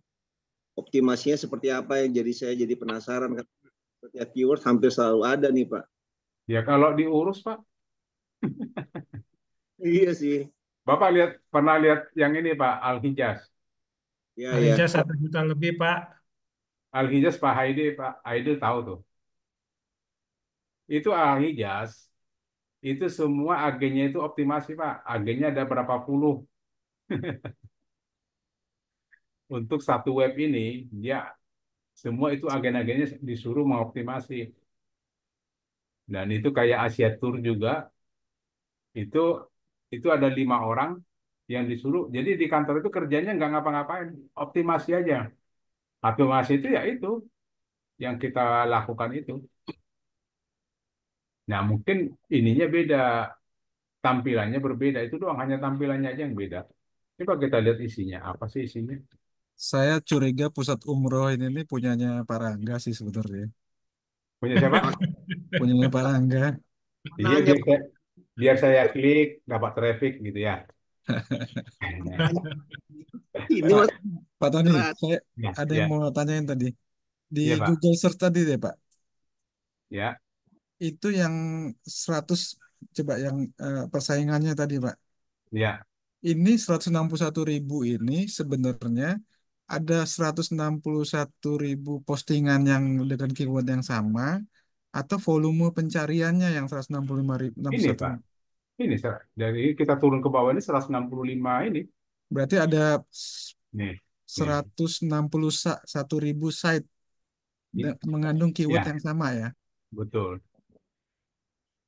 optimasinya seperti apa yang jadi saya jadi penasaran kan. Setiap keyword hampir selalu ada nih Pak. Ya kalau diurus Pak. Iya sih. Bapak pernah lihat yang ini Pak, Al-Hijaz. Ya ya. Harga 1 juta lebih Pak. Al-Hijaz Pak Haidil tahu tuh. Itu Al-Hijaz, itu semua agennya itu optimasi Pak. Agennya ada berapa puluh. Untuk satu web ini, dia semua itu agen-agennya disuruh mengoptimasi. Dan itu kayak Asia Tour juga, itu itu ada 5 orang yang disuruh. Jadi di kantor itu kerjanya nggak ngapa-ngapain, optimasi aja. Optimasi itu ya itu yang kita lakukan itu. Nah mungkin ininya beda, tampilannya berbeda. Itu doang, hanya tampilannya aja yang beda. Coba kita lihat isinya. Apa sih isinya? Saya curiga pusat umroh ini nih punyanya Pak Rangga sih sebenarnya. Punya siapa? Punyanya Pak Rangga. Iya, Nanya biar saya klik, dapat traffic gitu ya. ini Pak, Mas Pak Tony, berat. saya Ya, ada yang ya, mau tanyain tadi. Di iya Pak. Google Search tadi deh Pak, Ya, itu yang 100, coba yang persaingannya tadi Pak. ya. Ini 161.000 ini sebenarnya ada 161.000 postingan yang dengan keyword yang sama atau volume pencariannya yang 165.000, Ini 61. Pak. Ini dari kita turun ke bawah ini 165 ini. Berarti ada s- Nih, nih. 161.000 site I- mengandung keyword Ya, yang sama ya. betul.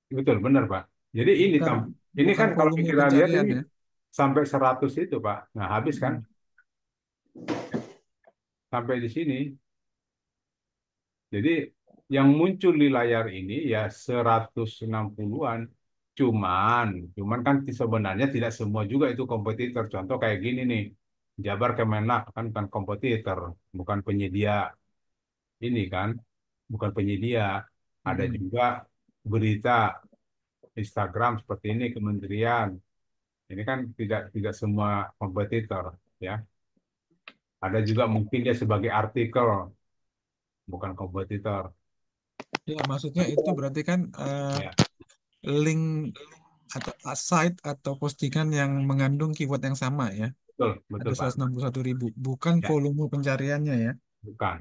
Betul, benar, Pak. Jadi Bukan ini bukan kan kalau volume kita lihat pencarian ini ya. sampai 100 itu, Pak. Nah, habis kan Hmm. sampai di sini. Jadi yang muncul di layar ini ya 160-an. Cuman, cuman kan sebenarnya tidak semua juga itu kompetitor. Contoh kayak gini nih. Jabar Kemenak kan bukan kompetitor, bukan penyedia ini kan, bukan penyedia. Ada Hmm. juga berita Instagram seperti ini kementerian. Ini kan tidak tidak semua kompetitor ya. Ada juga mungkin dia sebagai artikel, bukan kompetitor. Ya, maksudnya itu berarti kan Ya, link atau site atau postingan yang mengandung keyword yang sama ya. betul, Ada betul Pak. 161.000, bukan Ya, volume pencariannya ya. bukan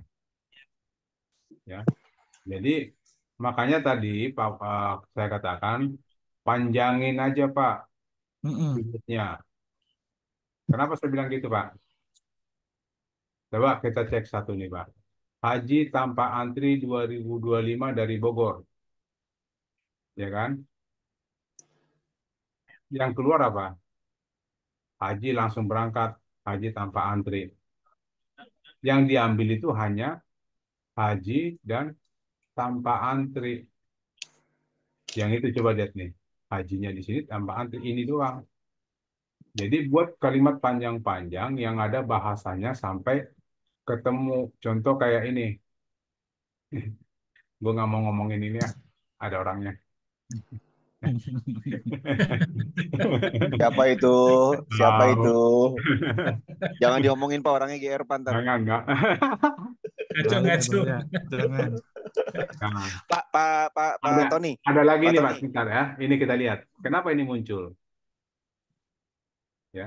ya. Jadi makanya tadi saya katakan panjangin aja Pak Mm-mm. keywordnya. Kenapa saya bilang gitu Pak? Coba kita cek satu nih Pak. Haji tanpa antri 2025 dari Bogor, ya kan? Yang keluar apa? Haji langsung berangkat, haji tanpa antri. Yang diambil itu hanya haji dan tanpa antri. Yang itu coba lihat nih. Hajinya di sini tanpa antri ini doang. Jadi buat kalimat panjang-panjang yang ada bahasanya sampai ketemu. Contoh kayak ini. Gue nggak mau ngomongin ini ya. Ada orangnya. Siapa itu? Siapa itu? Tahu. Jangan diomongin Pak, orangnya GR Pantar. Enggak. Ngaco, Bahaya, ngaco. bahaya. Jangan. Nah, Pak ada Tony. ada lagi Pak nih Pak, Tony. sebentar ya. Ini kita lihat. Kenapa ini muncul? Ya.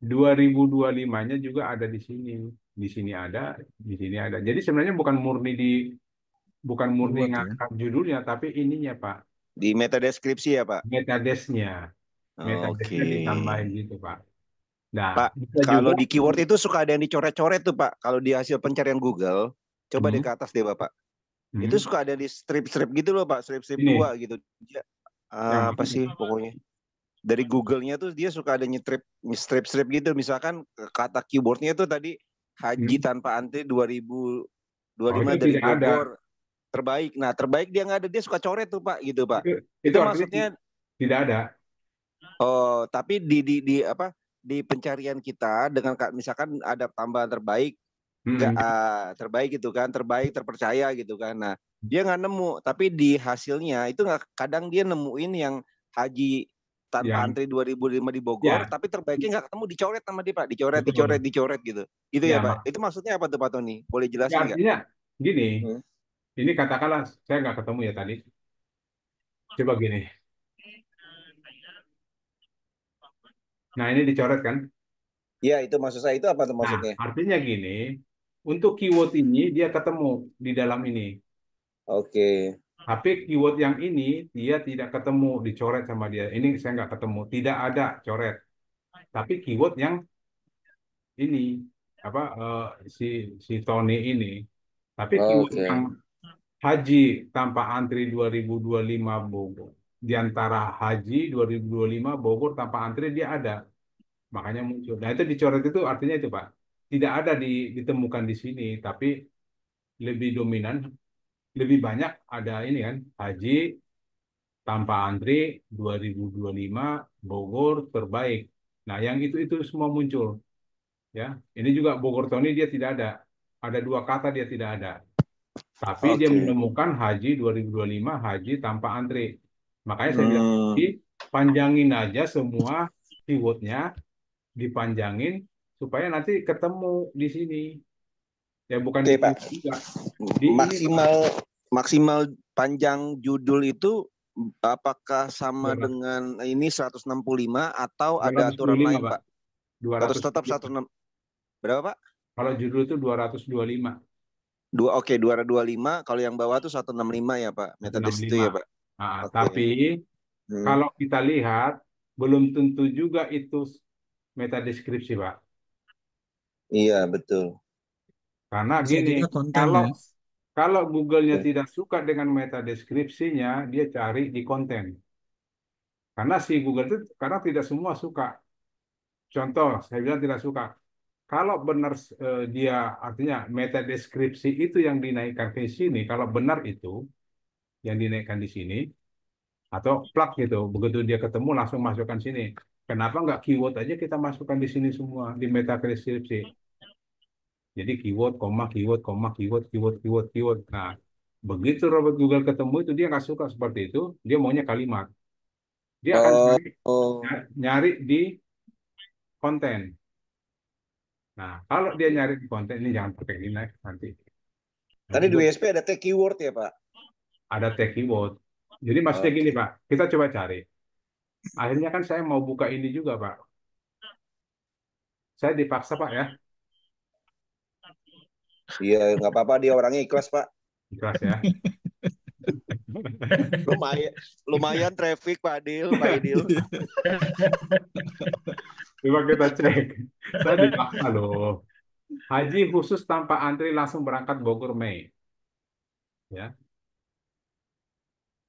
2025-nya juga ada di sini. Di sini ada, di sini ada. Jadi sebenarnya bukan murni Keyword ya. ngangkat judulnya, tapi ininya Pak, Di meta deskripsi ya Pak? metadesnya. Oke. Metadesnya ditambahin gitu Pak. Nah, Pak, bisa juga. kalau di keyword itu suka ada yang dicoret-coret tuh Pak. Kalau di hasil pencarian Google, coba deh Hmm, ke atas deh Bapak. hmm, Itu suka ada di strip-strip gitu loh Pak, strip-strip ini 2 gitu. Dia, yang apa sih pokoknya. Dari Google-nya tuh dia suka ada strip-strip gitu. Misalkan kata keywordnya itu tadi haji hmm. tanpa antri Oh, 2025 itu dari tidak ada. Bogor. Terbaik. Nah, terbaik dia nggak ada, dia suka coret tuh Pak, gitu Pak. Itu Itu artinya maksudnya tidak ada. tapi di apa? Di pencarian kita dengan misalkan ada tambahan terbaik, nggak Hmm. terbaik gitu kan, terbaik terpercaya gitu kan. Nah, dia nggak nemu, tapi di hasilnya itu nggak, kadang dia nemuin yang haji tanpa Yang antri 2005 di Bogor, ya tapi terbaiknya nggak ketemu, dicoret sama dia Pak, dicoret, dicoret, betul. dicoret gitu. Gitu ya Ya, Pak. Itu maksudnya apa tuh Pak Tony? Boleh ya jelasin nggak? artinya gini. Hmm. Ini katakanlah saya nggak ketemu ya tadi. Coba gini. Nah, ini dicoret kan? Ya, itu maksud saya, itu apa tuh Nah, maksudnya? artinya gini, untuk keyword ini dia ketemu di dalam ini. Oke. Tapi keyword yang ini dia tidak ketemu, dicoret sama dia. Ini saya nggak ketemu, tidak ada coret. Tapi keyword yang ini apa si si Tony ini. Tapi keyword Oke. yang haji tanpa antri 2025 Bogor. Di antara haji 2025 Bogor tanpa antri dia ada. Makanya muncul. Nah, itu dicoret itu artinya itu, Pak. Tidak ada ditemukan di sini, tapi lebih dominan, lebih banyak ada ini kan, haji tanpa antri 2025 Bogor terbaik. Nah, yang itu semua muncul, ya. Ini juga Bogor Tony dia tidak ada. Ada dua kata dia tidak ada. Tapi dia Oke. menemukan haji 2025 haji tanpa antri. Makanya saya bilang Hmm. tadi, panjangin aja semua keywordnya, dipanjangin supaya nanti ketemu di sini. Ya bukan Oke di Pak. keyword juga. Di ini Pak, Maksimal panjang judul itu apakah sama 200, dengan ini 165 atau ada aturan 225 lain Pak. Pak? Harus tetap 225. 16, berapa Pak? Kalau judul itu 225, Oke, 225, kalau yang bawah tuh 165 ya Pak. Metades itu 165. ya Pak. Nah, Oke. tapi Hmm. kalau kita lihat belum tentu juga itu meta deskripsi Pak. Iya, betul. Karena Bisa gini, juga kalau kontennya. kalau Google-nya Oke. tidak suka dengan meta deskripsinya, dia cari di konten. Karena si Google itu karena tidak semua suka. Contoh, saya bilang tidak suka. Kalau benar dia artinya meta deskripsi itu yang dinaikkan ke sini, kalau benar itu yang dinaikkan di sini atau plug gitu, begitu dia ketemu langsung masukkan sini. Kenapa nggak keyword aja kita masukkan di sini semua di meta deskripsi? Jadi keyword, koma, keyword, koma, keyword, keyword, keyword, keyword. Nah, begitu Robert Google ketemu itu dia nggak suka seperti itu, dia maunya kalimat. Dia akan Oh, cari oh. nyari di konten. Nah, kalau dia nyari di konten ini jangan pakai ini nanti. Tadi di Nanti WSP ada tag keyword ya Pak? ada tag keyword. Jadi maksudnya gini Oke. Pak, kita coba cari. Akhirnya kan saya mau buka ini juga Pak. Saya dipaksa Pak ya, Iya, nggak apa-apa, dia orangnya ikhlas Pak. ikhlas ya. Lumayan, lumayan traffic Pak Adil, Pak Idil. Coba kita cek. Saya dipaksa loh. Haji khusus tanpa antri langsung berangkat Bogor Mei. Ya,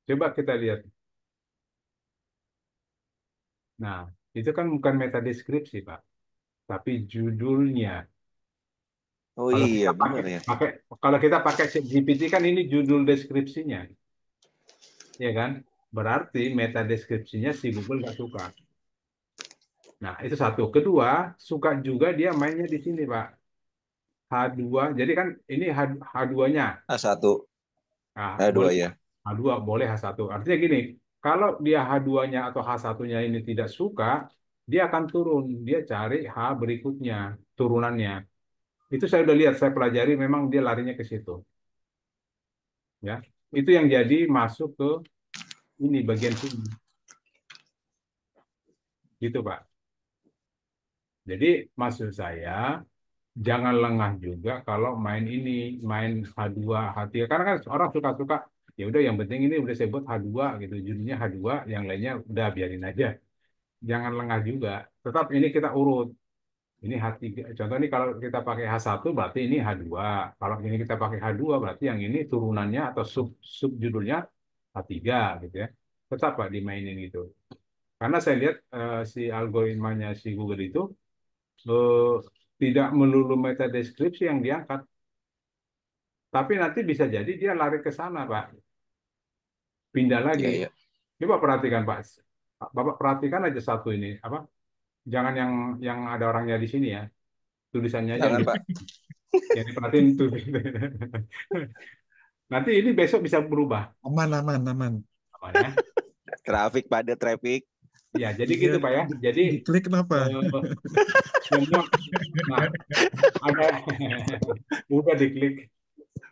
coba kita lihat. Nah, itu kan bukan meta deskripsi Pak, tapi judulnya. Oh Kalau iya kita benar ya. kalau kita pakai ChatGPT kan ini judul deskripsinya, ya kan? Berarti meta deskripsinya si Google nggak suka. Nah, itu satu. Kedua, suka juga dia mainnya di sini, Pak. H2. Jadi kan ini H2-nya. A1, Nah, A2 boleh ya. H2, boleh H1. Artinya gini, kalau dia H2-nya atau H1-nya ini tidak suka, dia akan turun. Dia cari H berikutnya, turunannya. Itu saya udah lihat, saya pelajari memang dia larinya ke situ, ya. Itu yang jadi masuk ke ini bagian sini, gitu, Pak. Jadi maksud saya jangan lengah juga kalau main ini, main H2, H3. Karena kan orang suka-suka, ya udah yang penting ini udah saya buat H2 gitu, judulnya H2, yang lainnya udah biarin aja. Jangan lengah juga. Tetap ini kita urut. Ini H3. Contoh ini kalau kita pakai H1 berarti ini H2. Kalau ini kita pakai H2 berarti yang ini turunannya atau sub judulnya H3 gitu ya. Tetap Pak dimainin itu. Karena saya lihat si algoritmanya si Google itu eh, tidak melulu meta deskripsi yang diangkat, tapi nanti bisa jadi dia lari ke sana, Pak. Pindah Iya, lagi. iya. Coba perhatikan, Pak. Bapak perhatikan aja satu ini, apa? Jangan yang ada orangnya di sini ya. Tulisannya aja Jangan, Pak. yang diperhatiin tuh. Nanti ini besok bisa berubah Aman, aman, aman. namanya. Traffic pada traffic. Ya, jadi Iya, gitu Pak ya. Jadi diklik kenapa? semua nah ada udah diklik.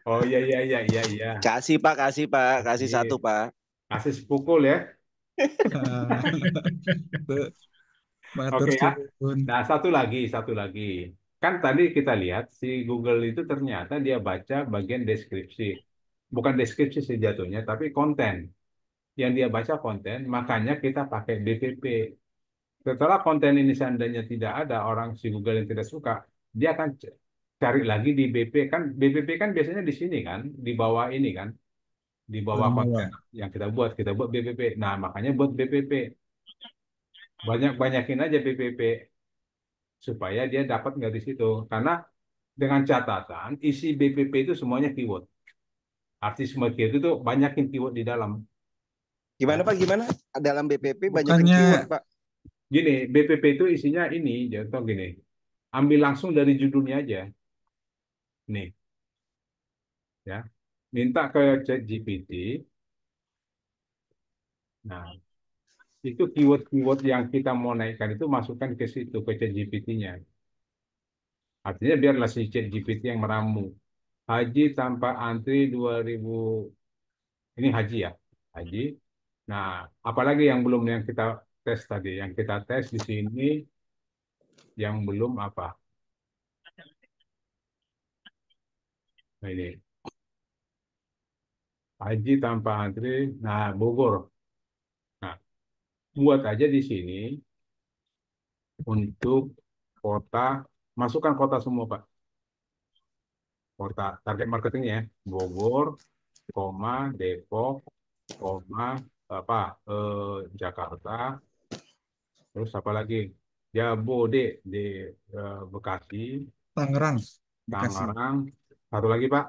Oh iya iya iya iya iya. Kasih, Pak. Kasih, Pak. Kasih Kasih, satu, Pak. kasih sepukul ya. Ah, matur Oke ya. suwun. Nah, satu lagi. Kan tadi kita lihat si Google itu ternyata dia baca bagian deskripsi. Bukan deskripsi sejatuhnya, tapi konten. Yang dia baca konten, makanya kita pakai BPP. Setelah konten ini seandainya tidak ada orang si Google yang tidak suka, dia akan cari lagi di BP kan. BPP kan biasanya di sini kan, di bawah ini kan, di bawah Paling konten bawah. yang kita buat BPP. Nah, makanya buat BPP. Banyak-banyakin aja BPP supaya dia dapat nggak di situ. Karena dengan catatan isi BPP itu semuanya keyword. Arti semua keyword itu banyakin keyword di dalam. Gimana, Ya. Pak? Gimana? Dalam BPP banyakin Bukannya keyword, Pak. Gini, BPP itu isinya ini, contoh gini, ambil langsung dari judulnya aja. Nih, ya. Minta ke ChatGPT. Nah, itu keyword-keyword yang kita mau naikkan itu masukkan ke situ, ke ChatGPT-nya. Artinya biarlah si ChatGPT yang meramu. Haji tanpa antri 2000, ini haji ya, haji. Nah, apalagi yang belum yang kita tes tadi, yang kita tes di sini, yang belum apa? Nah, ini haji tanpa antri, nah Bogor. Nah, buat aja di sini untuk kota, masukkan kota semua Pak. Kota target marketingnya ya. Bogor, koma Depok, koma apa Jakarta, terus apa lagi? Jabode di Bekasi, Tangerang, Bekasi. Tangerang, satu lagi Pak?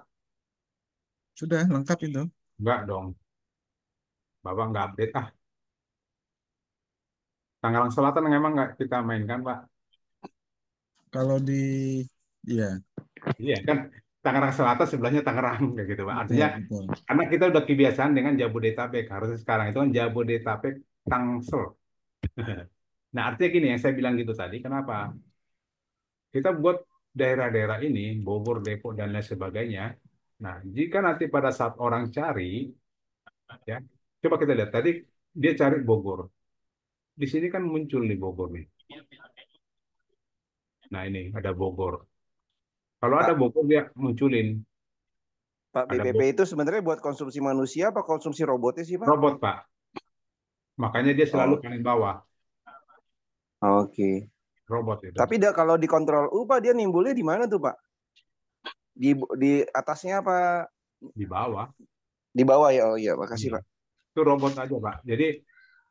Sudah lengkap itu. Enggak dong, Bapak nggak update ah. Tangerang Selatan memang nggak kita mainkan Pak. Kalau di, ya, Iya kan, Tangerang Selatan sebelahnya Tangerang kayak gitu Pak. betul, Artinya betul. karena kita udah kebiasaan dengan Jabodetabek, harusnya sekarang itu kan Jabodetabek Tangsel. Nah, artinya gini yang saya bilang gitu tadi, kenapa? Kita buat daerah-daerah ini, Bogor, Depok, dan lain sebagainya. Nah, jika nanti pada saat orang cari, ya, coba kita lihat tadi dia cari Bogor. Di sini kan muncul nih Bogor nih. Nah, ini ada Bogor. Kalau ada Pak, Bogor dia munculin. Pak Ada BPP itu sebenarnya buat konsumsi manusia apa konsumsi robotnya sih, Pak? robot, Pak. Makanya dia selalu Oh, paling bawah, oke. robot itu. Tapi kalau dikontrol Pak, dia nimbulnya di mana tuh, Pak? Di atasnya apa? Di bawah. Di bawah ya? Oh iya, makasih, Iya. Pak. Itu robot aja, Pak. Jadi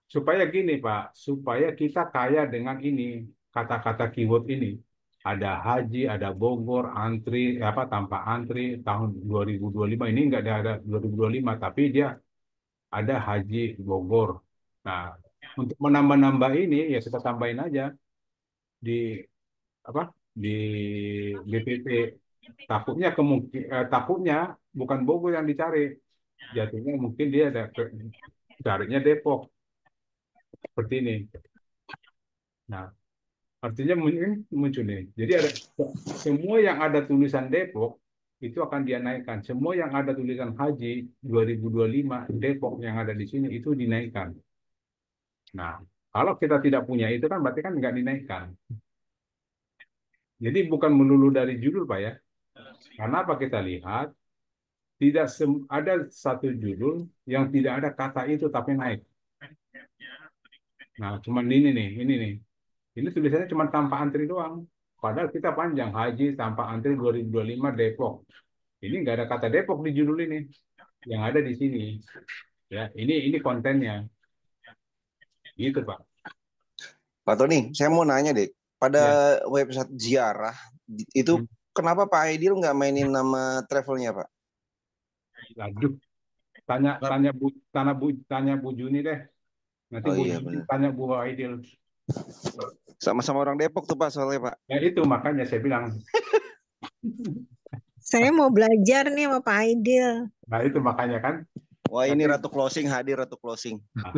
supaya gini, Pak, supaya kita kaya dengan ini, kata-kata keyword ini. ada haji, ada Bogor, antri, apa tanpa antri tahun 2025 ini nggak ada 2025, tapi dia ada haji Bogor. Nah, untuk menambah-nambah ini ya kita tambahin aja di apa di BPP. Takutnya bukan Bogor yang dicari, jatuhnya mungkin dia ada carinya Depok seperti ini. Nah, artinya muncul nih. Jadi ada semua yang ada tulisan Depok itu akan dia naikkan. Semua yang ada tulisan Haji 2025 Depok yang ada di sini itu dinaikkan. Nah, kalau kita tidak punya itu kan berarti kan nggak dinaikkan. Jadi bukan melulu dari judul, Pak ya. Karena apa kita lihat tidak ada satu judul yang tidak ada kata itu tapi naik. Nah, cuman ini nih. Ini tulisannya cuma tanpa antri doang. Padahal kita panjang haji tanpa antri 2025 Depok. Ini nggak ada kata Depok di judul ini. Yang ada di sini. Ya, ini kontennya. Gitu, Pak. Pak Tony, saya mau nanya deh, pada Ya. website ziarah itu kenapa Pak Aidil nggak mainin nama travelnya, Pak? Aduh, tanya Bu Juni deh. Nanti Oh Bu iya Juni benar. tanya Bu Aidil. Sama-sama orang Depok tuh Pak soalnya Pak. Ya itu makanya saya bilang. Saya mau belajar nih sama Pak Aidil. Nah itu makanya kan. Wah ini Nanti- Ratu Closing hadir Ratu Closing. Nah,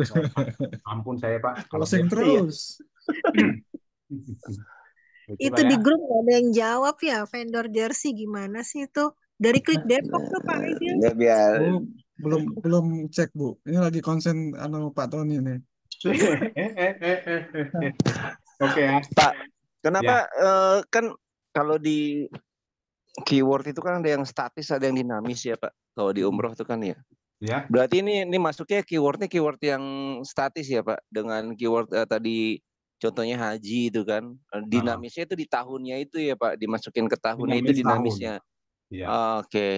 ampun saya Pak. Kalau Closing dia- terus. Itu di grup nggak ada yang jawab ya, vendor jersey gimana sih itu? Dari Klik Depok tuh Pak Aidil. Ya biar Oh, belum cek Bu. Ini lagi konsen Pak Tony nih. Oke ya. Pak, kenapa kan kalau di keyword itu kan ada yang statis, ada yang dinamis ya Pak. Kalau di umroh itu kan ya. Ya. Berarti ini masuknya keywordnya keyword yang statis ya Pak. Dengan keyword tadi contohnya haji itu kan. Dinamisnya itu di tahunnya itu ya Pak. Dimasukin ke tahunnya itu Dinamis dinamisnya. Ya. Oke.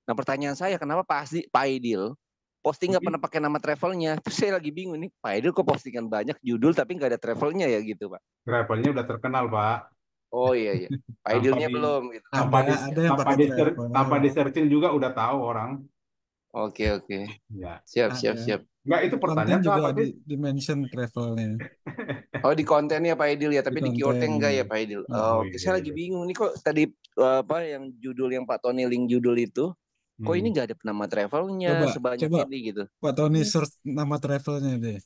Nah pertanyaan saya kenapa Pak Aidil posting nggak pernah pakai nama travelnya? Terus saya lagi bingung nih. Pak Aidil kok postingan banyak judul tapi nggak ada travelnya ya gitu Pak. Travelnya udah terkenal Pak. Oh iya iya. Pak Aidilnya belum gitu. Ada yang pakai travel. Tanpa di searching juga udah tahu orang. Oke oke. Ya. Siap Ada. siap siap. Enggak itu pertanyaan Konten juga apa sih? di mention travelnya. Oh di kontennya Pak Aidil ya, tapi di keywordnya konten, enggak ya. ya Pak Aidil. Oh, Oke, iya, saya lagi iya. bingung nih kok tadi apa yang judul yang Pak Tony link judul itu, kok ini nggak ada nama travelnya sebanyak Coba. ini gitu. Pak Tony search nama travelnya deh.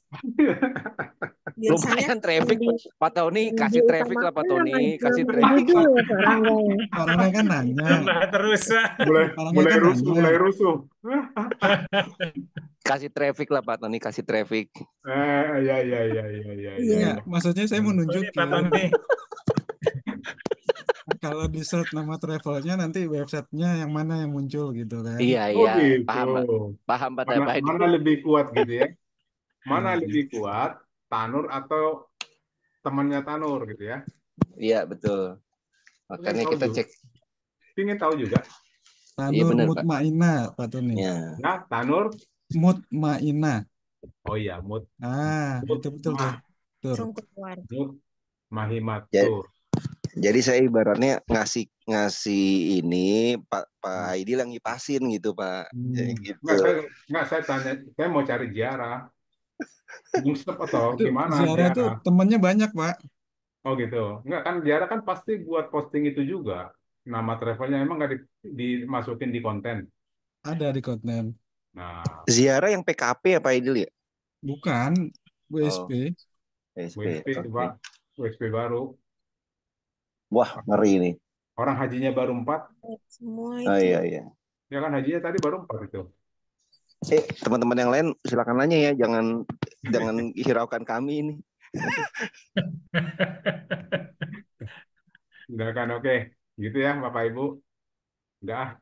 Lumayan traffic, Pak Tony kasih traffic lah Pak Tony, kasih traffic. Judul ya Pak Rangga ya. Pak Rangga kan nanya. Nambah terus. mulai rusuh. Kasih traffic lah Pak Tony, kasih traffic. Ya. Enggak, maksudnya saya mau Ini nunjukin. Pak Tony. Kalau di search nama travelnya nanti websitenya yang mana yang muncul gitu kan. Iya Oh iya, gitu. paham Pak Mana Aidil. lebih kuat gitu ya? Mana lebih kuat, Tanur atau temannya Tanur gitu ya? Iya betul. Makanya kita cek. Ingin tahu juga. Iya, Tanur bener, Pak. Mutmainah Pak Tony. Ya. Nah, Tanur. Mutmainah. Oh iya, itu betul tuh. Langsung keluar. Mahimatur. Jadi saya ibaratnya ngasih ini Pak Aidil yang ngipasin gitu Pak. Gitu. Enggak, saya tanya, saya mau cari ziarah. Nyungsep atau gimana? Ziarah tuh temennya banyak Pak. Oh gitu. Enggak kan ziarah kan pasti buat posting itu juga. Nama travelnya emang nggak dimasukin di konten. Ada di konten. Nah, Ziarah yang PKP ya Pak Aidil ya? Bukan WSP. WSP itu Pak, WSP baru. Wah ngeri nih. Orang hajinya baru 4. Semua Oh itu. iya. Ya kan hajinya tadi baru 4 itu. Teman-teman yang lain silakan nanya ya, jangan hiraukan kami ini. Enggak kan, oke. Gitu ya Bapak Ibu. Enggak.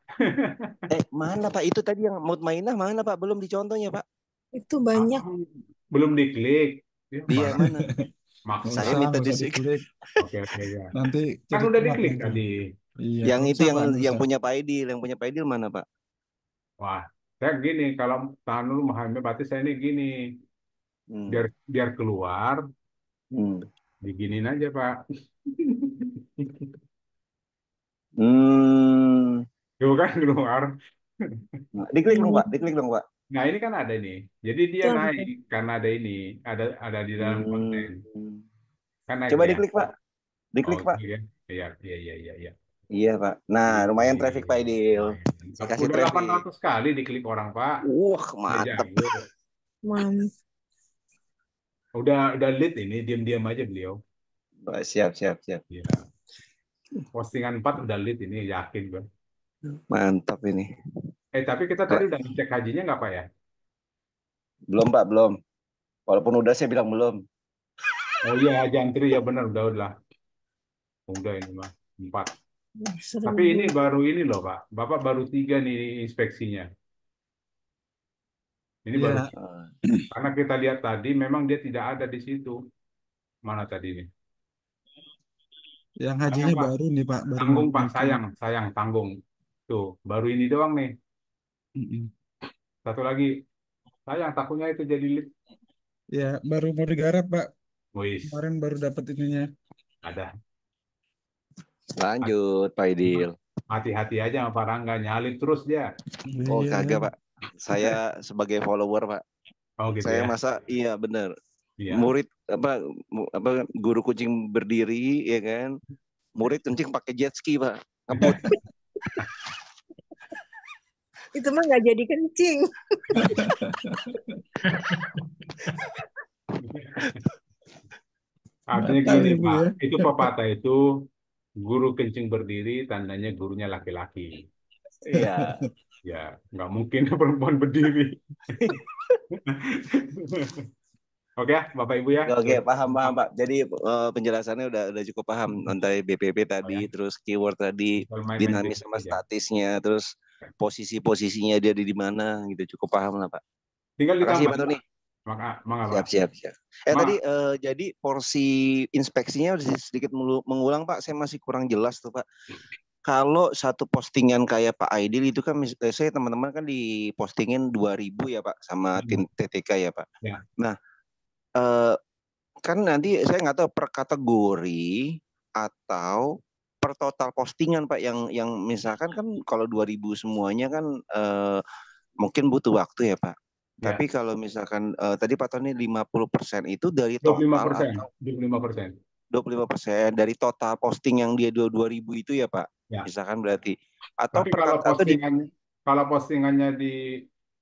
Mana Pak itu tadi yang Mutmainah mana Pak? Belum dicontohnya Pak. Itu banyak. Belum diklik. Iya mana? Maksa. Saya minta diklik. Oke ya. Nanti Kan udah diklik tadi. Iya, yang itu yang punya Pak Aidil, mana Pak? Wah, saya gini, kalau Tanur memahami berarti saya ini gini. Biar keluar, diginin aja Pak. Hmm. Tuh kan keluar. Diklik dong Pak, diklik dong Pak. Nah ini kan ada nih. Jadi dia Itu apa naik tuh? karena ada ini, ada di dalam konten. Hmm. Kan naik Coba dia. diklik Pak, Oh, diklik Pak. iya, iya, iya, iya, iya, iya. Iya Pak. Nah, lumayan traffic Pak Iya, Idil. lumayan. Saya kasih Udah traffic. 800 kali diklik orang, Pak. Wah, Udah mantep. jago. Mantap. Udah lead ini, diam-diam aja beliau. Wah, siap, siap, siap. Iya. Postingan 4 udah lead ini, yakin gue. Mantap ini. Tapi kita tadi udah ngecek hajinya nggak, Pak ya? Belum Pak, belum. Walaupun udah saya bilang belum. Oh iya, haji antri ya benar, udah. Udah ini mah 4. Seru Tapi ini juga. baru ini loh, Pak. Bapak baru 3 nih inspeksinya. Ini baru Ya, karena kita lihat tadi memang dia tidak ada di situ. Mana tadi nih? yang Sayang, hajinya Pak. baru nih Pak, baru Tanggung, Pak. muncul. Sayang, tanggung. Tuh, baru ini doang nih. Mm-mm. Satu lagi, sayang, takutnya itu jadi lead. Ya, baru mau digarap Pak. Wis, Kemarin baru dapat ininya. ada. Lanjut Pak Idil. Hati-hati aja sama Pak Rangga, nyalip terus dia. Oh, Iya, kagak Pak. Saya sebagai follower Pak. Oh gitu Saya ya. masa iya bener. Iya. Murid apa guru kucing berdiri ya kan. Murid kencing pakai jet ski Pak. Ngebut. Itu mah nggak jadi kencing. Artinya batal gini, ibu Pak. ya. Itu pepatah itu guru kencing berdiri, tandanya gurunya laki-laki. Iya. Ya, nggak mungkin perempuan berdiri. Oke ya, Bapak Ibu ya. Oke, paham Pak. Jadi penjelasannya udah cukup paham antara BPP tadi, terus keyword tadi, Main-main dinamis dikit sama aja. statisnya, terus posisinya dia di mana gitu, cukup paham lah Pak. Tinggal Makasih ditambah. Pak Tony. Mangga, Pak. Siap. Ma. Tadi jadi porsi inspeksinya sedikit mengulang Pak, saya masih kurang jelas tuh Pak. Kalau satu postingan kayak Pak Aidil itu kan saya teman-teman kan dipostingin 2.000 ya Pak sama tim TTK ya Pak. Ya. Nah, kan nanti saya nggak tahu per kategori atau per total postingan Pak yang misalkan kan kalau 2.000 semuanya kan mungkin butuh waktu ya Pak. Ya. Tapi kalau misalkan tadi Pak Tony 50% itu dari total 25%. atau 25%. 25% dari total posting yang dia 2.000 itu ya Pak. Ya. Misalkan berarti atau Tapi kalau postingannya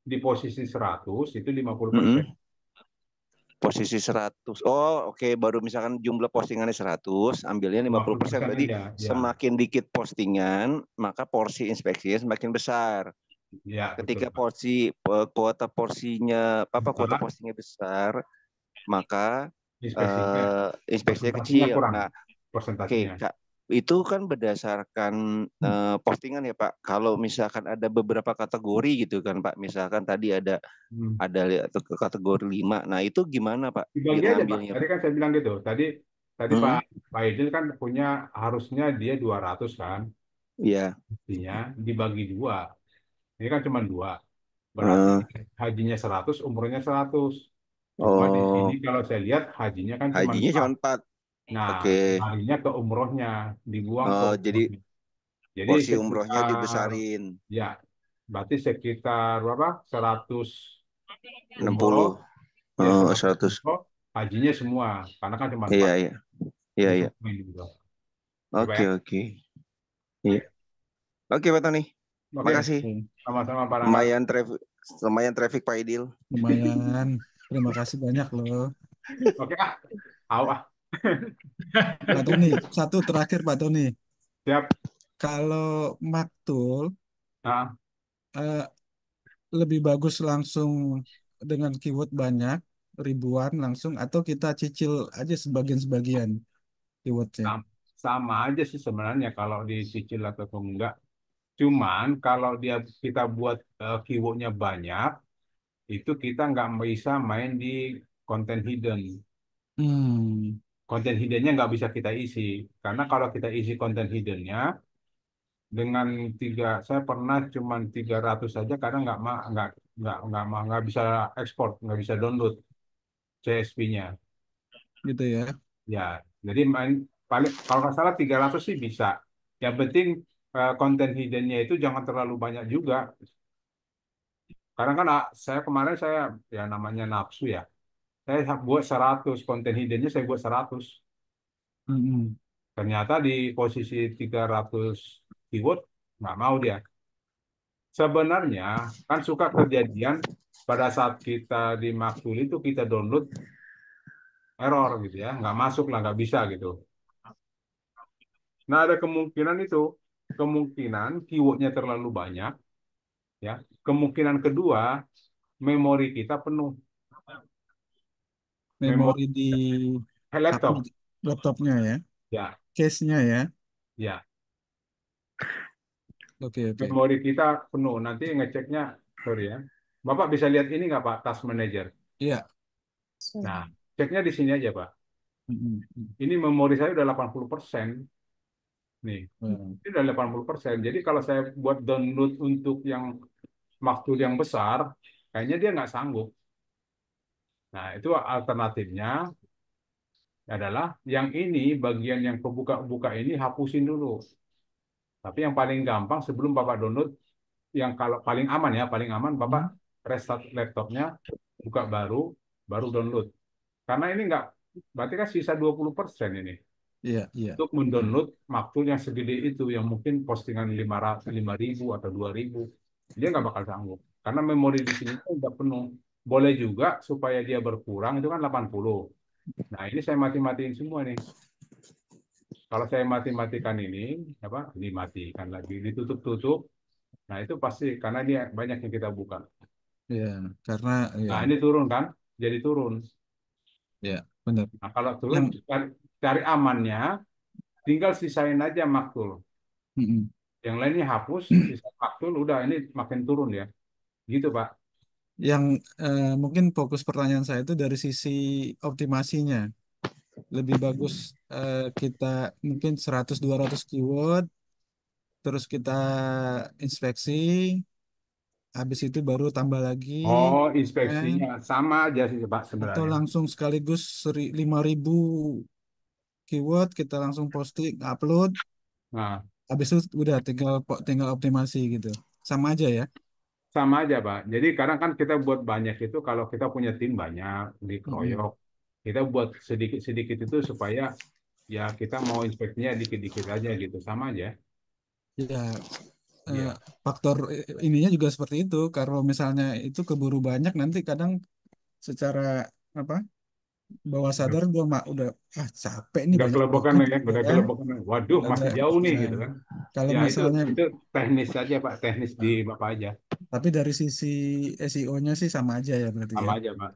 di posisi 100 itu 50%. Posisi 100. Oh, oke, baru misalkan jumlah postingannya 100, ambilnya 50%. Berarti aja, ya. Semakin dikit postingan, maka porsi inspeksinya semakin besar. Ya, Ketika betul. kuota postingnya besar, maka inspeksinya kecil. Kurang, nah, persentasinya. Kak, itu kan berdasarkan postingan ya Pak. Kalau misalkan ada beberapa kategori gitu kan Pak. Misalkan tadi ada kategori 5. Nah, itu gimana Pak? Dibagi aja Pak. Ngambilnya, Tadi kan saya bilang gitu. Tadi Pak Idil kan punya, harusnya dia 200 kan. Iya. Artinya dibagi 2. Ini kan cuma 2. Berarti hajinya 100, umrohnya 100. Cuma di sini kalau saya lihat hajinya kan cuma hajinya cuma 4. Nah, Oke. harinya ke umrohnya, dibuang ke Jadi Jadi porsi sekitar, umrohnya dibesarin. Ya, berarti sekitar berapa? 160. 60. Ya, 100. Hajinya semua, karena kan cuma 4. Iya. Oke. Iya. Oke Pak Tony. Makasih. Sama-sama Pak Rangga. Lumayan traffic Pak Idil. Lumayan. Terima kasih banyak loh. Oke, Pak Tony, satu terakhir Pak Tony. Siap. Kalau Maktul lebih bagus langsung dengan keyword banyak, ribuan langsung, atau kita cicil aja sebagian-sebagian keywordnya? Sama aja sih sebenarnya kalau dicicil atau enggak. Cuman kalau kita buat keywordnya banyak, itu kita nggak bisa main di konten hidden. Konten hiddennya nggak bisa kita isi, karena kalau kita isi konten hiddennya dengan saya pernah cuma 300 saja karena nggak bisa ekspor, nggak bisa download CSV-nya. Gitu ya. Ya, jadi paling kalau nggak salah 300 sih bisa. Yang penting konten hiddennya itu jangan terlalu banyak juga. Karena kan saya kemarin saya ya namanya nafsu ya. Saya buat 100 konten hiddennya saya buat 100. Mm-mm. Ternyata di posisi 300 keyword nggak mau dia. Sebenarnya kan suka kejadian pada saat kita di Maktul itu kita download error gitu ya, nggak masuk lah, nggak bisa gitu. Nah ada kemungkinan itu, kemungkinan keywordnya terlalu banyak ya. Kemungkinan kedua memori kita penuh, memori Memori di HP laptop laptopnya ya, ya, case-nya ya. ya. Oke, oke. Memori kita penuh. Nanti ngeceknya, sorry ya. Bapak bisa lihat ini nggak Pak, Task Manager? Iya. Nah, ceknya di sini aja Pak. Mm-mm. Ini memori saya udah 80%. Nih, Hmm. ini udah 80%. Jadi kalau saya buat download untuk yang waktu yang besar, kayaknya dia nggak sanggup. Nah, itu alternatifnya adalah yang ini, bagian yang kebuka-buka ini hapusin dulu. Tapi yang paling gampang sebelum Bapak download, yang kalau paling aman ya, paling aman Bapak Hmm. restart laptopnya, buka baru download. Karena ini nggak, berarti kan sisa 20% ini. Iya, iya. Untuk mendownload maktul yang segede itu, yang mungkin postingan 5.000 atau 2.000, dia nggak bakal sanggup. Karena memori di sini kan udah penuh. Boleh juga supaya dia berkurang, itu kan 80. Nah, ini saya mati-matiin semua nih. Kalau saya mati-matikan ini, apa? Dimatikan lagi, ditutup-tutup. Nah, itu pasti karena dia banyak yang kita buka. Iya, karena ya, Nah, ini turun kan? Jadi turun. ya benar. Nah, kalau turun, Yang cari amannya, tinggal sisain aja maktul. mm-mm. Yang lainnya hapus, sisa maktul, udah ini makin turun ya. Gitu, Pak. Yang mungkin fokus pertanyaan saya itu dari sisi optimasinya. Lebih bagus kita mungkin 100-200 keyword, terus kita inspeksi, habis itu baru tambah lagi, Oh, ya, inspeksinya sama aja sih, Pak, atau sebenarnya. langsung sekaligus 5.000 keyword kita langsung posting, upload, Nah, habis itu udah tinggal optimasi gitu. Sama aja ya. sama aja, Pak. Jadi kadang kan kita buat banyak itu kalau kita punya tim banyak, Mm-mm. dikeroyok. Kita buat sedikit-sedikit itu supaya ya kita mau inspeksinya dikit-dikit aja gitu. Sama aja. Ya, eh, Iya. faktor ininya juga seperti itu. Kalau misalnya itu keburu banyak, nanti kadang secara apa bawah sadar gua udah capek nih Udah banyak kelebokan banget ya, gitu udah kan. kelebokan. Waduh, Ada, masih jauh nih nah, gitu kan. kalau Ya misalnya, itu teknis saja, Pak, teknis di Bapak aja. tapi dari sisi SEO-nya sih sama aja ya berarti ya. Sama aja, Pak.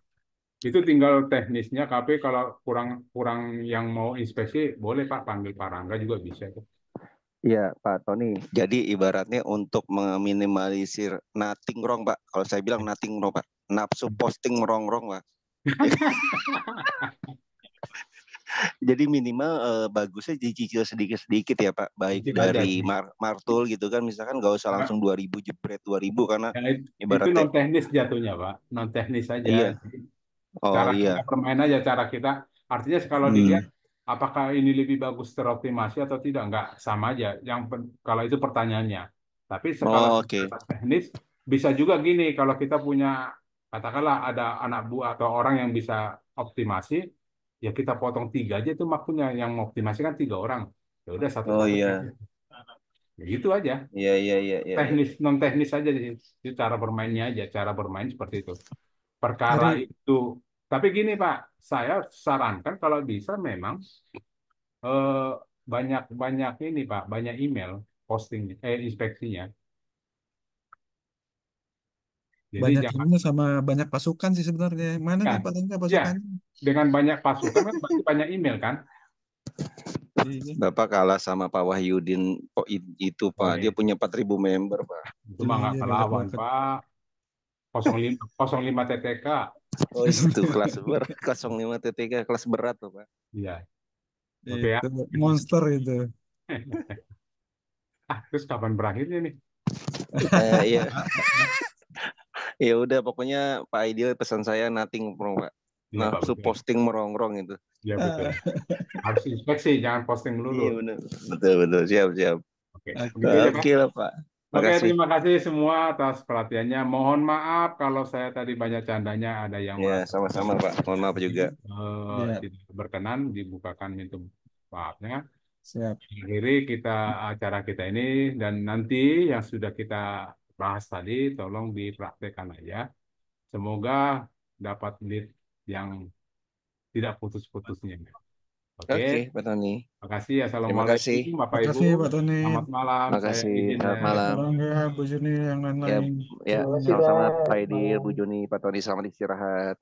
Itu tinggal teknisnya, tapi kalau kurang kurang yang mau inspeksi, boleh Pak panggil Pak Rangga juga bisa. Iya, Pak Tony. Jadi ibaratnya untuk meminimalisir nothing wrong, Pak. Kalau saya bilang nothing wrong, Pak. Nafsu posting wrong, Pak. Jadi minimal bagusnya dicicil sedikit-sedikit ya, Pak. Baik Sedikit aja dari sih. Martul gitu kan, misalkan nggak usah langsung 2.000 jebret 2.000 karena Ya, itu ibaratnya non teknis jatuhnya, Pak. Non teknis saja. iya. Oh Cara kita iya. bermain aja, cara kita. Artinya kalau dilihat Hmm. apakah ini lebih bagus teroptimasi atau tidak, nggak sama aja. Kalau itu pertanyaannya. Tapi skala Oh, oke. secara teknis bisa juga gini, kalau kita punya katakanlah ada anak buah atau orang yang bisa optimasi, ya kita potong tiga aja itu maksudnya yang optimasi kan 3 orang. Ya udah Oh satu-satu iya. teknis. Ya, gitu aja. Iya, iya, iya, iya, iya. Teknis non teknis aja sih. Itu cara bermainnya aja, cara bermain seperti itu. Perkara Dari itu. Tapi gini Pak, saya sarankan kalau bisa memang eh, banyak-banyak ini Pak, banyak email posting inspeksinya. Jadi banyak jangan ilmu sama banyak pasukan sih sebenarnya. Mana nih kan, paling nggak ya pasukannya? dengan banyak pasukan kan berarti banyak email kan. Iya. Bapak kalah sama Pak Wahyudin itu, Oh Pak. Dia iya, punya 4.000 member, Pak. itu mah nggak Iya, banyak kelawan banget. Pak. 05 TTK. Oh itu kelas berat, kelas 05 TTK, kelas berat tuh, Pak. Iya, oke ya. Itu monster itu. Terus kapan berakhirnya nih? Iya. Ya udah pokoknya Pak Aidil pesan saya nothing wrong, Pak. Iya Pak, nafsu betul. posting merongrong itu. Iya betul. Harus inspeksi, jangan posting Iya melulu. benar. Betul, siap. Oke, Oke. begitu aja Pak. Oke lah Pak. Oke, Makasih. terima kasih semua atas perhatiannya. Mohon maaf kalau saya tadi banyak candanya, ada yang Ya, merasa sama-sama Pak. Mohon maaf juga. Iya. tidak berkenan, dibukakan pintu maafnya. Siap. Akhiri acara kita ini, dan nanti yang sudah kita bahas tadi, tolong dipraktekkan aja. Semoga dapat lead yang tidak putus-putusnya. Oke, Oke, Pak Tony. makasih. Terima Assalamualaikum kasih. Bapak Ibu. Makasih Pak Tony. Selamat malam. Saya Makasih. izin Selamat ya. malam. Bangga, Bu Juni, yang Ya, lain-lain. ya, Terima kasih, sama-sama Pak. Pak Aidil, Bu Juni, Pak Tony, selamat istirahat.